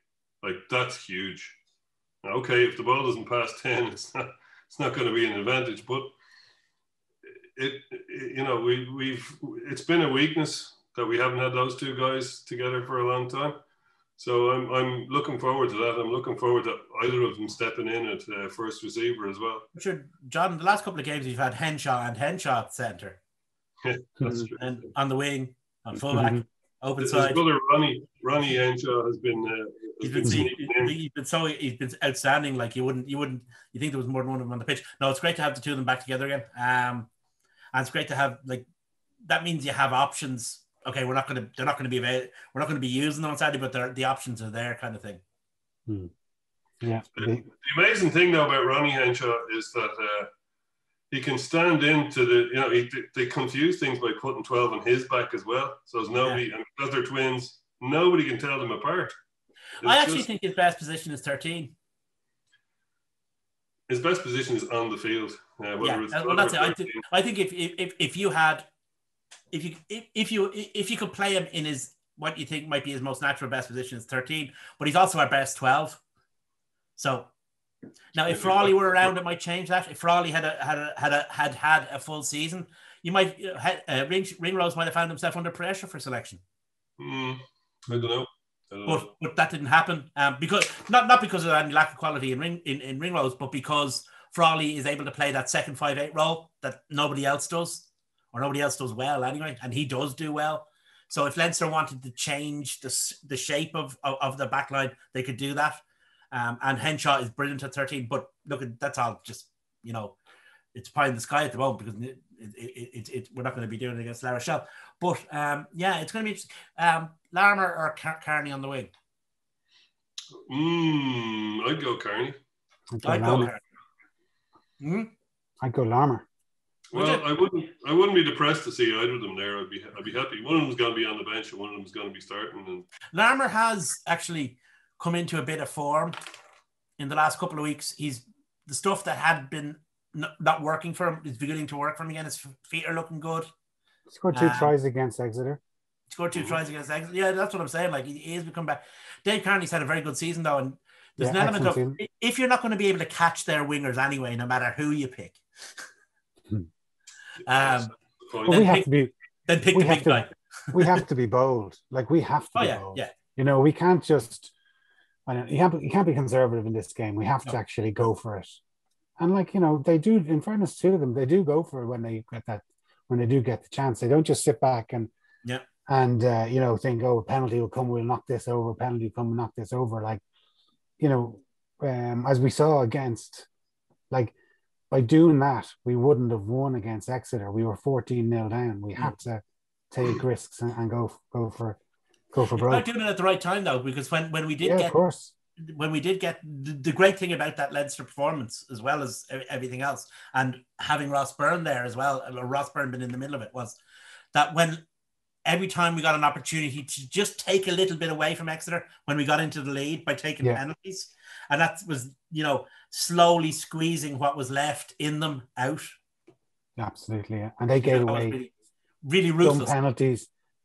Like, that's huge. Okay, if the ball doesn't pass 10, it's not going to be an advantage. But it's been a weakness that we haven't had those two guys together for a long time. So I'm looking forward to that. I'm looking forward to either of them stepping in at first receiver as well. Sure, John. The last couple of games we've had Henshaw at centre, that's true. And on the wing, on fullback, open side. His brother Ronnie Henshaw has been. He's been outstanding. Like you think there was more than one of them on the pitch. No, it's great to have the two of them back together again. And it's great to have, like, that means you have options. Okay, they're not going to be available. We're not going to be using them on Saturday, but the options are there, kind of thing. Yeah. The amazing thing though about Ronnie Henshaw is that he can stand into they confuse things by putting 12 on his back as well. So there's nobody, and because they're twins, nobody can tell them apart. I actually think his best position is 13. His best position is on the field. That's it. I think if you could play him in his what you think might be his most natural best position is 13, but he's also our best 12. So now, if Frawley were around, it might change that. If Frawley had a full season, you might Ringrose might have found himself under pressure for selection. I don't know. But that didn't happen because not because of any lack of quality in Ringrose, but because Frawley is able to play that second 5'8" role that nobody else does, or nobody else does well anyway, and he does do well. So if Leinster wanted to change the shape of the back line, they could do that. And Henshaw is brilliant at 13, but look, that's all just, it's pie in the sky at the moment because we're not going to be doing it against La Rochelle. But it's going to be interesting. Larmour or Carney on the wing? I'd go Carney. I'd go Larmour. Well, I wouldn't be depressed to see either of them there. I'd be happy. One of them's going to be on the bench and one of them's going to be starting. And Larmour has actually come into a bit of form in the last couple of weeks. The stuff that had been not working for him is beginning to work for him again. His feet are looking good. He scored 2 tries against Exeter. Tries against Exeter. Yeah, that's what I'm saying. Like, he has become back. Dave Carney's had a very good season though, and there's an element of if you're not going to be able to catch their wingers anyway, no matter who you pick. Funny point. But we have to be. Then pick the big guy. We have to be bold. Like we have to be bold. Yeah. You know, we can't just. You can't be conservative in this game. We have to actually go for it. And like, you know, they do. In fairness to them, they do go for it when they do get the chance. They don't just sit back and you know, think, oh, a penalty will come, we'll knock this over. Penalty will come, we'll knock this over. Like, you know, as we saw against, like, by doing that, we wouldn't have won against Exeter. We were 14-0 down. We had to take risks and go for broke. Not doing it at the right time though, because when we did get, of course, when we did get the great thing about that Leinster performance, as well as everything else, and having Ross Byrne there as well, Ross Byrne been in the middle of it, was that when every time we got an opportunity to just take a little bit away from Exeter when we got into the lead by taking penalties, and that was, you know, slowly squeezing what was left in them out. Absolutely, yeah. And they gave away really ruthless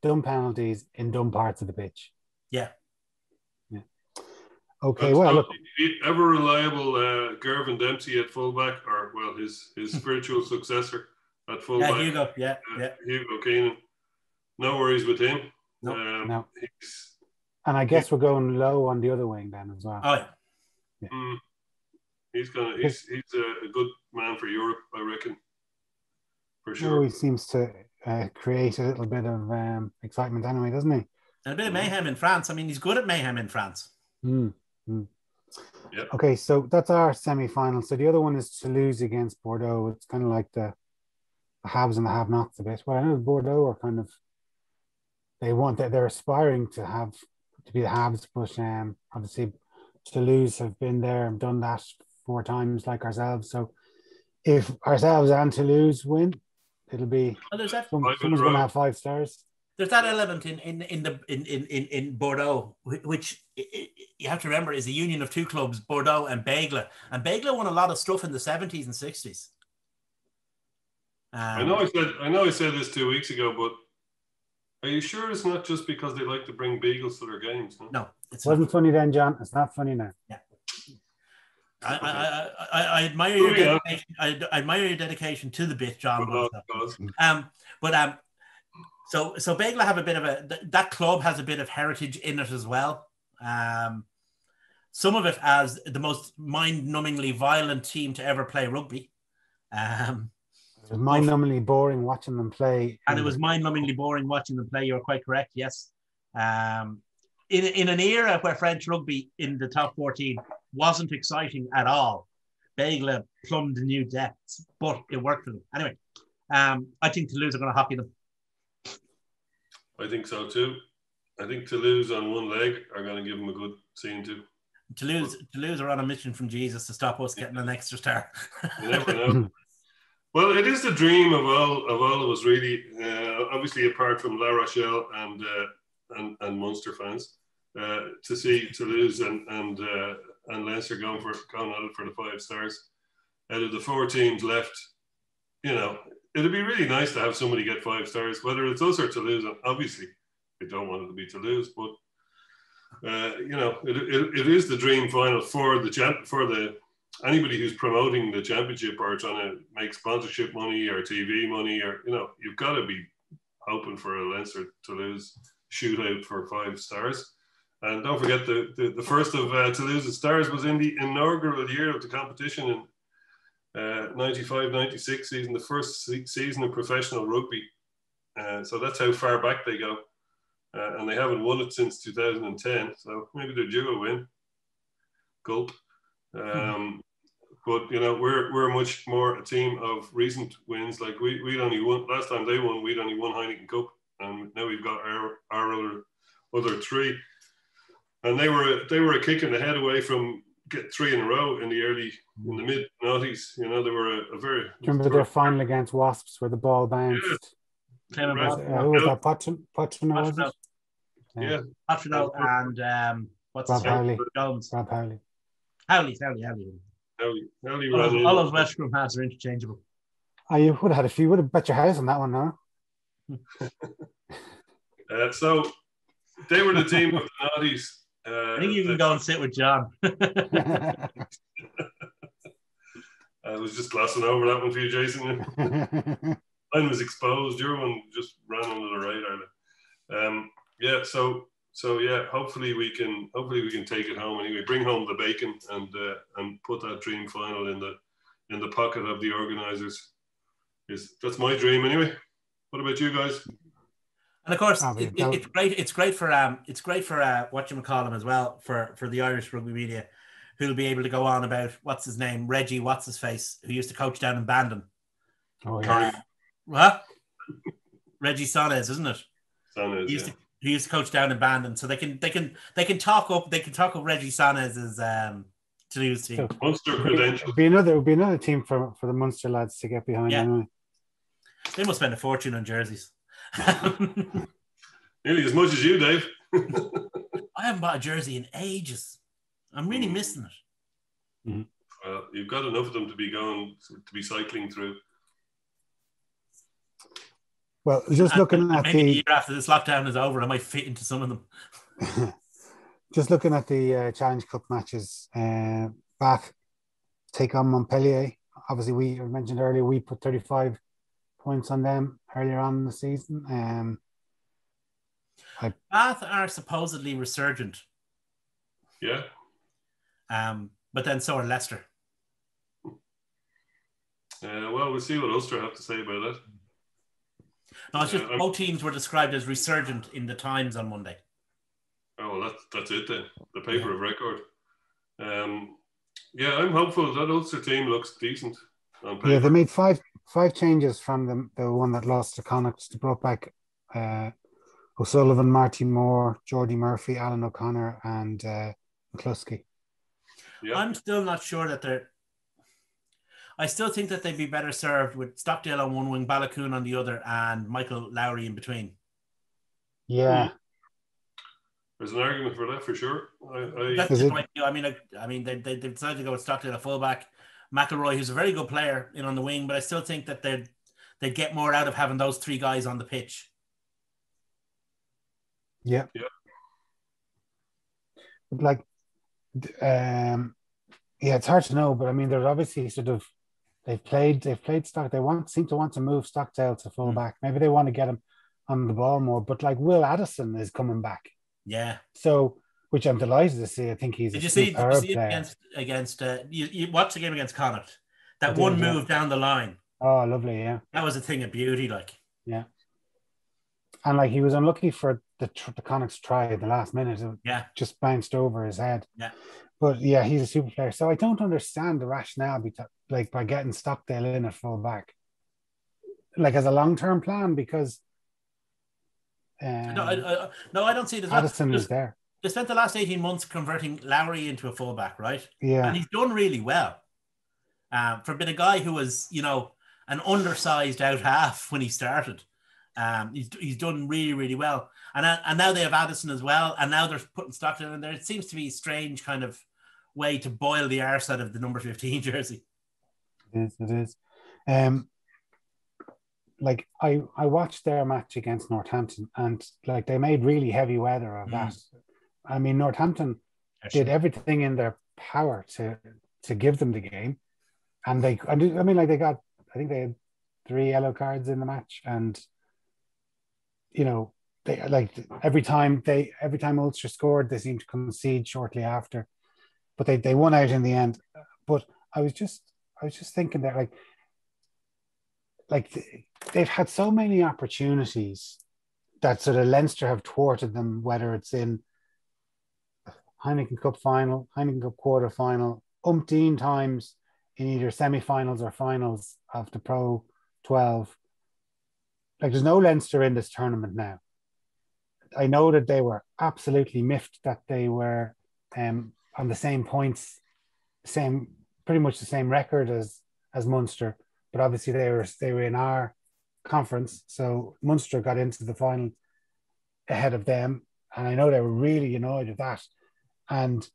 dumb penalties in dumb parts of the pitch. Yeah. Okay, well, look. Ever reliable Gervin Dempsey at fullback, or well, his spiritual successor at fullback. Yeah, Hugo. Yeah. Hugo Keenan. No worries with him. No. And I guess we're going low on the other wing then as well. Oh yeah. He's a good man for Europe, I reckon. For sure. He seems to create a little bit of excitement anyway, doesn't he? And a bit of mayhem in France. I mean, he's good at mayhem in France. Yep. Okay, so that's our semi-final. So the other one is Toulouse against Bordeaux. It's kind of like the haves and the have-nots a bit. Well, I know Bordeaux are kind of, they're aspiring to be the haves, but obviously Toulouse have been there and done that 4 times like ourselves. So if ourselves and Toulouse win, it'll be someone's going to have 5 stars. There's that element in Bordeaux, which you have to remember is a union of 2 clubs, Bordeaux and Bègles. And Bègles won a lot of stuff in the 70s and 60s. I know I said this 2 weeks ago, but are you sure it's not just because they like to bring Beagles to their games? No, it wasn't funny then, John. It's not funny now. Yeah. I admire your dedication. I admire your dedication to the bit, John. So Bègles have a bit of that club has a bit of heritage in it as well. Some of it as the most mind-numbingly violent team to ever play rugby. It was mind-numbingly boring watching them play. And it was mind-numbingly boring watching them play. You're quite correct, yes. In an era where French rugby in the top 14 wasn't exciting at all, Bègles plumbed new depths, but it worked for them. Anyway, I think Toulouse are going to hockey them. I think so too. I think Toulouse on one leg are going to give them a good scene too. Toulouse are on a mission from Jesus to stop us getting an extra star. You never know. Well, it is the dream of all of us, really. Obviously, apart from La Rochelle and Munster fans, to see Toulouse and Leinster going at it for the 5 stars. Out of the 4 teams left, you know, it'd be really nice to have somebody get 5 stars, whether it's us or Toulouse. Obviously, we don't want it to be Toulouse, but you know, it is the dream final for anybody who's promoting the championship or trying to make sponsorship money or TV money, or you know, you've got to be hoping for a Leinster Toulouse shootout for 5 stars. And don't forget the first of Toulouse's stars was in the inaugural year of the competition in 95-96 season, the first season of professional rugby. So that's how far back they go. And they haven't won it since 2010. So maybe they're due a win. Gulp. But, you know, we're much more a team of recent wins. Like we'd only won, last time they won, we'd only won Heineken Cup. And now we've got our other 3. And they were a kick in the head away from get 3 in a row in the mid noughties. You know, they were a very. Remember their final against Wasps where the ball bounced? Yeah. Who was that? Pochettino, was it? Yeah. Pochettino and what's Rob his name? Howley. Jones. Rob Howley. Howley. All those West Brom halves are interchangeable. Oh, you would have bet your house on that one, no? So they were the team of the noughties. I think you can go and sit with John. I was just glossing over that one for you, Jason. I Mine was exposed. Your one just ran under the radar. Yeah. So yeah. Hopefully we can take it home anyway. Bring home the bacon and put that dream final in the pocket of the organisers. That's my dream anyway. What about you guys? And of course, it's great. It's great for whatchamacallit as well for the Irish rugby media, who'll be able to go on about what's his name, Reggie, what's his face, who used to coach down in Bandon. Oh yeah. What? Reggie Sonnes, isn't it? Sonnes, he used to coach down in Bandon, so they can talk up Reggie Sonnes' Toulouse team. Munster credentials. It'll be another team for the Munster lads to get behind. Yeah. Anyway. They must spend a fortune on jerseys. Nearly as much as you, Dave. I haven't bought a jersey in ages. I'm really missing it. Mm-hmm. Well, you've got enough of them to be cycling through. Well, just looking at maybe the year after this lockdown is over, I might fit into some of them. Just looking at the Challenge Cup matches, Bath take on Montpellier. Obviously, we mentioned earlier we put 35 points on them earlier on in the season. Bath are supposedly resurgent. Yeah. But then so are Leicester. Well, we'll see what Ulster have to say about that. No, it's just both teams were described as resurgent in the Times on Monday. Oh, well, that's it then. The paper of record. Yeah, I'm hopeful that Ulster team looks decent on paper. Yeah, they made five changes from the one that lost to Connacht. They brought back O'Sullivan, Marty Moore, Geordie Murphy, Alan O'Connor, and McCluskey. Yeah. I'm still not sure that I still think that they'd be better served with Stockdale on one wing, Balakoon on the other, and Michael Lowry in between. Yeah. There's an argument for that for sure. That's just my view. I mean, they decided to go with Stockdale at fullback, McElroy, who's a very good player, in on the wing, but I still think that they'd get more out of having those three guys on the pitch. Yeah. Yeah. Like, yeah, it's hard to know, but I mean, there's obviously they've played Stock. They seem to want to move Stockdale to fullback. Maybe they want to get him on the ball more. But like Will Addison is coming back. Yeah. So, which I'm delighted to see. I think he's. Did you see it against you watched the game against Connacht? That one move down the line. Oh, lovely! Yeah. That was a thing of beauty, like. Yeah. And like he was unlucky for the Connacht's try at the last minute. It just bounced over his head. Yeah. But yeah, he's a super player. So I don't understand the rationale by getting Stockdale in at full back, like as a long-term plan, because no, I don't see it as Addison is there. They spent the last 18 months converting Lowry into a fullback, right? Yeah. And he's done really well. For being a guy who was, an undersized out half when he started. He's done really, really well. And now they have Addison as well. And now they're putting Stockdale in there. It seems to be a strange kind of way to boil the arse out of the number 15 jersey. It is. Like I watched their match against Northampton, and like they made really heavy weather of that. I mean, Northampton did everything in their power to give them the game, and they I think they had 3 yellow cards in the match, and they like every time Ulster scored, they seemed to concede shortly after, but they won out in the end. But I was just thinking that like they've had so many opportunities that sort of Leinster have thwarted them, whether it's in Heineken Cup final, Heineken Cup quarter final, umpteen times in either semi-finals or finals of the Pro 12. Like there's no Leinster in this tournament now. I know that they were absolutely miffed that they were on the same points, pretty much the same record as Munster, but obviously they were in our conference, so Munster got into the final ahead of them, and I know they were really annoyed at that. And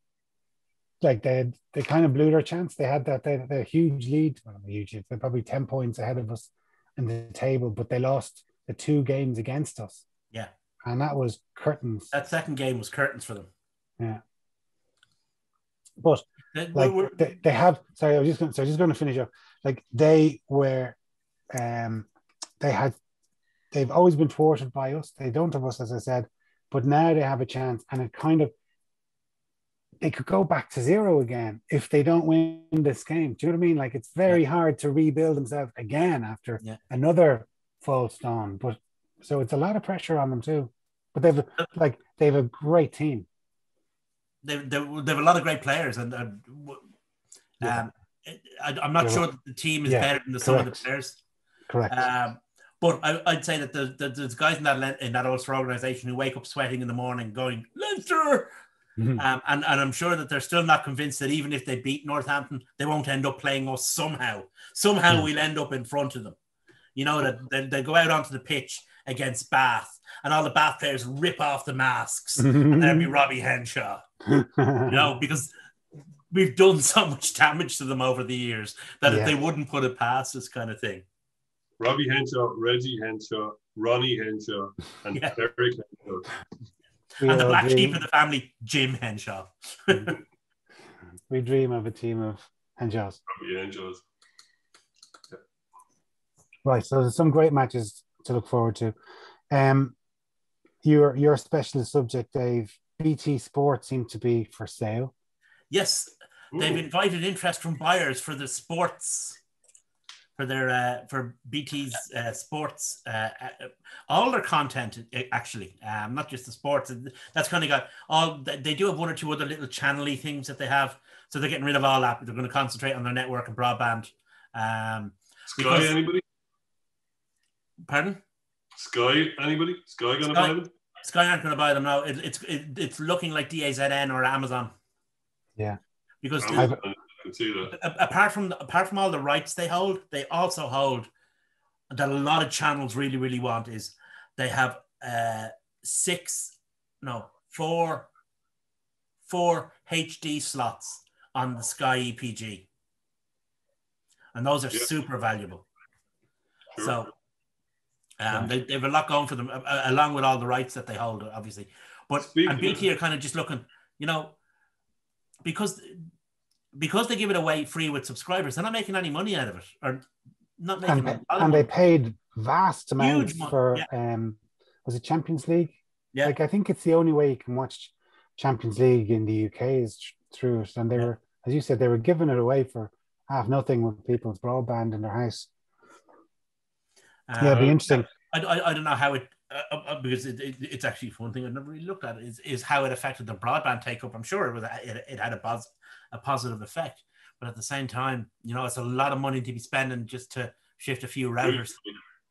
like they kind of blew their chance. They had a huge lead. Well, they're probably 10 points ahead of us in the table, but they lost the 2 games against us. Yeah. And that was curtains. That second game was curtains for them. Yeah. But they have. Sorry, I was just going to finish up. Like they were, they've always been thwarted by us. They don't have us, as I said, but now they have a chance, and they could go back to zero again if they don't win this game. Do you know what I mean? Like, it's very hard to rebuild themselves again after another false dawn. But so it's a lot of pressure on them too. But they have a great team. They have a lot of great players, and I'm not sure that the team is better than the sum of the players. Correct. But I'd say that there's guys in that Ulster organisation who wake up sweating in the morning, going Leinster. Mm-hmm. And I'm sure that they're still not convinced that even if they beat Northampton, they won't end up playing us somehow. Somehow we'll end up in front of them. You know, that they go out onto the pitch against Bath, and all the Bath players rip off the masks, and there'll be Robbie Henshaw. You know, because we've done so much damage to them over the years that they wouldn't put it past us, kind of thing. Robbie Henshaw, Reggie Henshaw, Ronnie Henshaw, and Derek Henshaw. And the black sheep of the family, Jim Henshaw. We dream of a team of Henshaws. Robbie Henshaws. Yeah. Right, so there's some great matches to look forward to. Your specialist subject, Dave, BT Sport seem to be for sale. Yes, they've invited interest from buyers for the sports, for their for BT's sports, all their content actually, not just the sports. That's kind of got all. They do have one or two other little channel-y things that they have, so they're getting rid of all that. They're going to concentrate on their network and broadband. Sky, anybody? Pardon? Sky, anybody? Sky going to buy them? Sky aren't going to buy them now. It's looking like DAZN or Amazon. Yeah, because I can see that. Apart from all the rights they hold, they also hold that a lot of channels really, really want is they have four HD slots on the Sky EPG, and those are super valuable. Sure. So they have a lot going for them, along with all the rights that they hold, obviously. But and BT are kind of just looking, you know, because they give it away free with subscribers, they're not making any money out of it, or not making. And they paid vast amounts for was it Champions League? Yeah, like I think it's the only way you can watch Champions League in the UK is through it, and they were, as you said, they were giving it away for half nothing with people's broadband in their house. It'd be interesting. I don't know how it because it's actually one thing I've never really looked at is how it affected the broadband take up. I'm sure it had a positive effect, but at the same time, you know, it's a lot of money to be spending just to shift a few routers.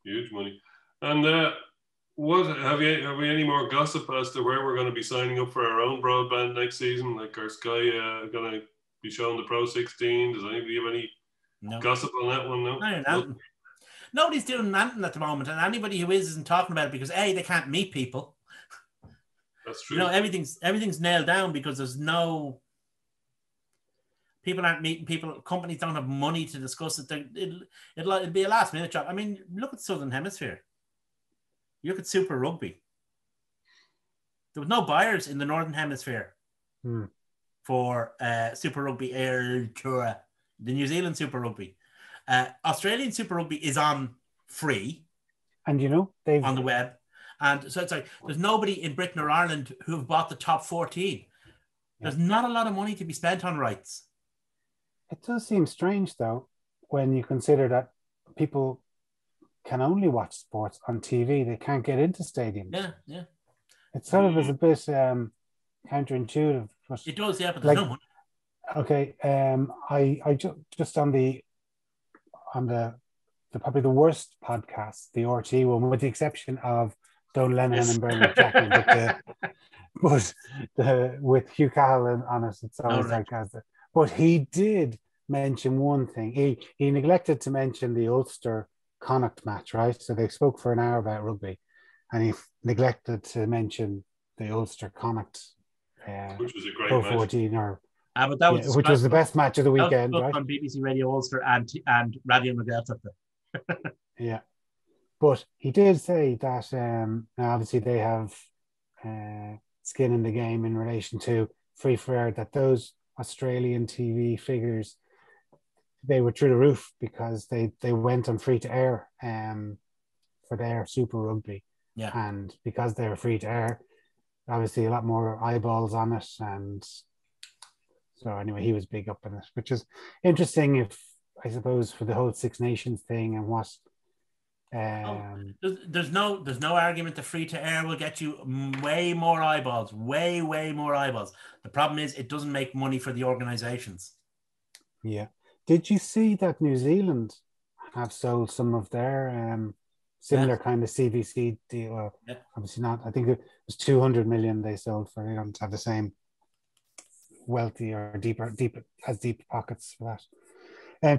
Huge money. And have we any more gossip as to where we're going to be signing up for our own broadband next season? Like, our Sky going to be showing the Pro 16? Does anybody have any gossip on that one? No. Nobody's doing anything at the moment, and anybody who isn't talking about it because they can't meet people. That's true. You know, everything's nailed down because there's no people aren't meeting people. Companies don't have money to discuss it. It'll be a last minute job. I mean, look at the Southern Hemisphere. You look at Super Rugby. There was no buyers in the Northern Hemisphere for Super Rugby Air Tour, the New Zealand Super Rugby. Australian Super Rugby is on free, and you know they've on the web, and so it's like there's nobody in Britain or Ireland who have bought the top 14. There's not a lot of money to be spent on rights. It does seem strange though when you consider that people can only watch sports on TV. They can't get into stadiums. Yeah. It sort of is a bit counterintuitive. It does, but there's no money. Okay, I just on the probably the worst podcast, the RT one, with the exception of Don Lennon and Bernard Jackman, but with Hugh Cahill on it, it's always like that. But he did mention one thing. He neglected to mention the Ulster Connacht match, right? So they spoke for an hour about rugby, and he neglected to mention the Ulster Connacht, which was a great Pro match. 14 or. But that was which was the best match of the weekend, right? On BBC Radio Ulster and Radio McGill. Yeah, but he did say that now obviously they have skin in the game in relation to free for air. That those Australian TV figures, they were through the roof because they went on free to air for their Super Rugby. Yeah. And because they were free to air, obviously a lot more eyeballs on it. And so anyway, he was big up in it, which is interesting if, I suppose, for the whole Six Nations thing and what... There's no argument the free to air will get you way more eyeballs, way more eyeballs. The problem is it doesn't make money for the organizations. Yeah. Did you see that New Zealand have sold some of their similar kind of CVC deal? Well, obviously not. I think it was 200 million they sold for. They don't have the same wealthy or deep pockets for that.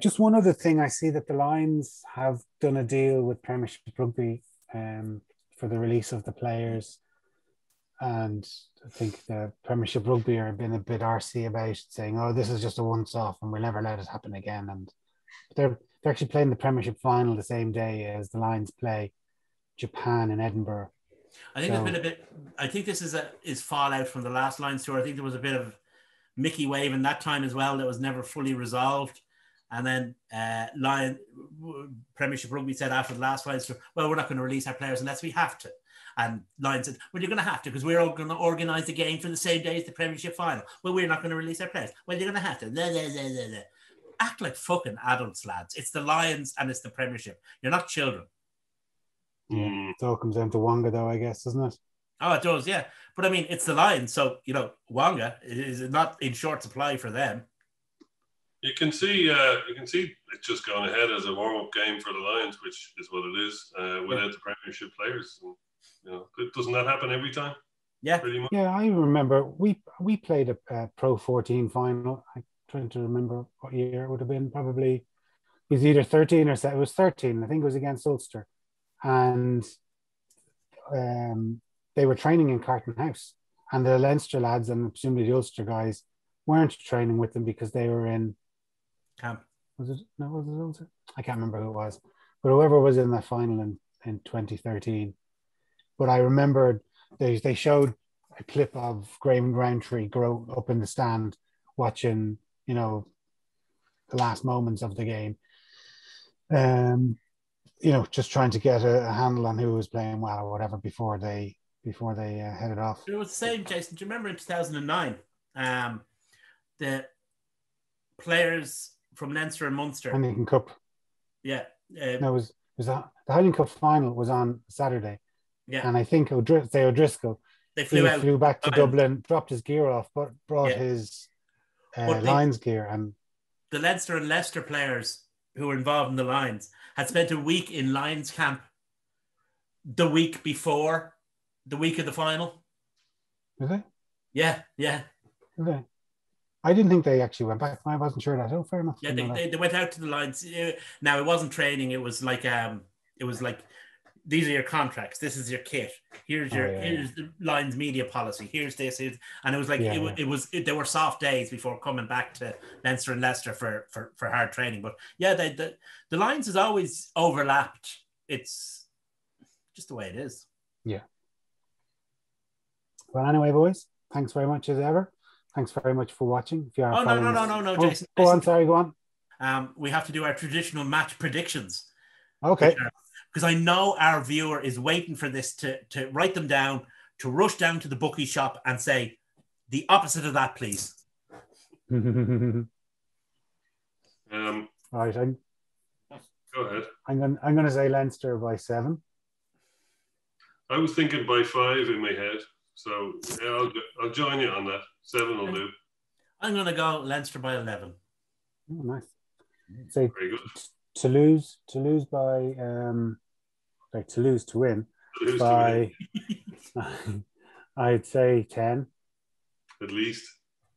Just one other thing, I see that the Lions have done a deal with Premiership Rugby for the release of the players. And I think the Premiership Rugby are been a bit arsy about saying, oh, this is just a once-off and we'll never let it happen again. And they're actually playing the Premiership final the same day as the Lions play Japan in Edinburgh. I think there's been a bit... I think this is fallout from the last Lions tour. I think there was a bit of Mickey waving that time as well that was never fully resolved. And then Premiership Rugby said after the last Lions tour, well, we're not going to release our players unless we have to. And Lions said, well, you're going to have to because we're all going to organise the game for the same day as the Premiership final. Well, we're not going to release our players. Well, you're going to have to. Act like fucking adults, lads. It's the Lions and it's the Premiership. You're not children. Yeah, it all comes down to Wonga, though, I guess, doesn't it? Oh, it does, yeah. But I mean, it's the Lions, so Wonga is not in short supply for them. You can see it's just going ahead as a warm-up game for the Lions, which is what it is, without the Premiership players. And, doesn't that happen every time? Yeah, pretty much. Yeah, I remember we played a Pro 14 final. I'm trying to remember what year it would have been. Probably it was either 13 or it was 13. I think it was against Ulster, and they were training in Carton House, and the Leinster lads and presumably the Ulster guys weren't training with them because they were in camp. Was it Ulster? I can't remember who it was, but whoever was in that final in 2013. But I remembered they showed a clip of Graham Roundtree grow up in the stand watching, the last moments of the game. Just trying to get a handle on who was playing well or whatever before they headed off. It was the same, Jason. Do you remember in 2009, the players from Leinster and Munster? Heineken Cup. Yeah. The Heineken Cup final was on Saturday. Yeah. And I think O'Driscoll, they flew back to Dublin, dropped his gear off, but brought his Lions gear. And the Leinster and Leicester players who were involved in the Lions had spent a week in Lions camp the week before the week of the final. Did they? Yeah. Did they? I didn't think they actually went back. I wasn't sure that. Oh, fair enough. Yeah, they went out to the Lions. Now, it wasn't training. It was like these are your contracts. This is your kit. Here's the Lions media policy. Here's this. And it was like there were soft days before coming back to Leinster and Leicester for hard training. But yeah, the Lions has always overlapped. It's just the way it is. Yeah. Well, anyway, boys, thanks very much as ever. Thanks very much for watching. If you are no, Jason. Go on, sorry, go on. We have to do our traditional match predictions. Okay. Because I know our viewer is waiting for this to write them down, to rush down to the bookie shop and say, the opposite of that, please. All right. Go ahead. I'm going to say Leinster by 7. I was thinking by 5 in my head. So yeah, I'll join you on that. 7 will do. I'm going to go Leinster by 11. Oh, nice. Say very good. Toulouse by Toulouse to win by I'd say 10 at least.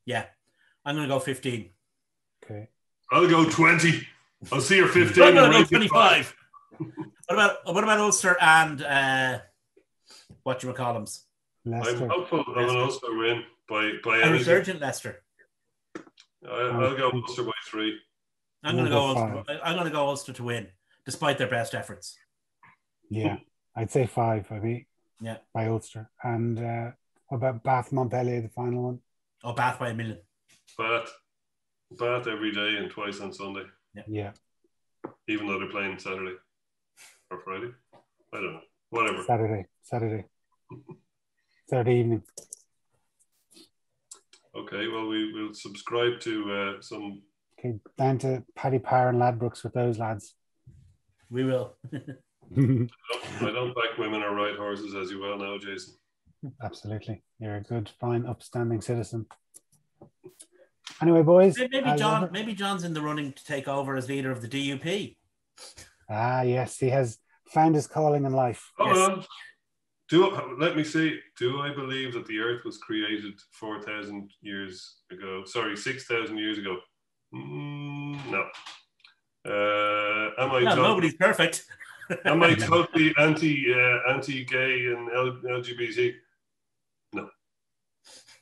Yeah, I'm going to go 15. Okay, I'll go 20. I'll see your 15. I'm going to go 25. What about Ulster and what you call them? Leicester. I'm hopeful of an Ulster win by a resurgent Leicester. I'll go Ulster by 3. I'm going to go Ulster to win, despite their best efforts. Yeah, I'd say 5. Yeah, by Ulster. And what about Bath Montpellier, the final one? Oh, Bath by 1 million. Bath every day and twice on Sunday. Yeah. Even though they're playing Saturday or Friday. I don't know. Whatever. Saturday evening. Okay, well, we will subscribe to some. Okay, down to Paddy Power and Ladbrokes with those lads. We will. I don't back women or ride horses, as you well know, Jason. Absolutely. You're a good, fine, upstanding citizen. Anyway, boys. Maybe John's in the running to take over as leader of the DUP. Ah, yes, he has found his calling in life. Hold on. Let me see. Do I believe that the Earth was created 4,000 years ago? Sorry, 6,000 years ago. No. Nobody's perfect. Am I totally anti-gay and LGBT? No.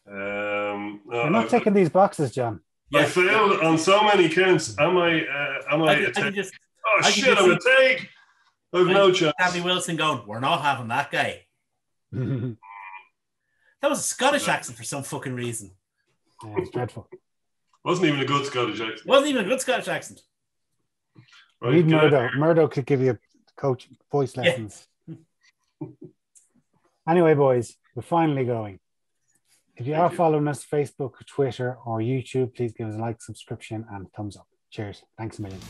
You're not ticking these boxes, John. I failed on so many counts. Am I? I'm a take. I've no chance. Gabby Wilson going, we're not having that guy. That was a Scottish accent for some fucking reason. Yeah, it's dreadful. Wasn't even a good Scottish accent. Right, need Murdo. Murdo could give you coach voice lessons. Yeah. Anyway, boys, we're finally going. If you are following us, Facebook, Twitter, or YouTube, please give us a like, subscription, and thumbs up. Cheers. Thanks a million.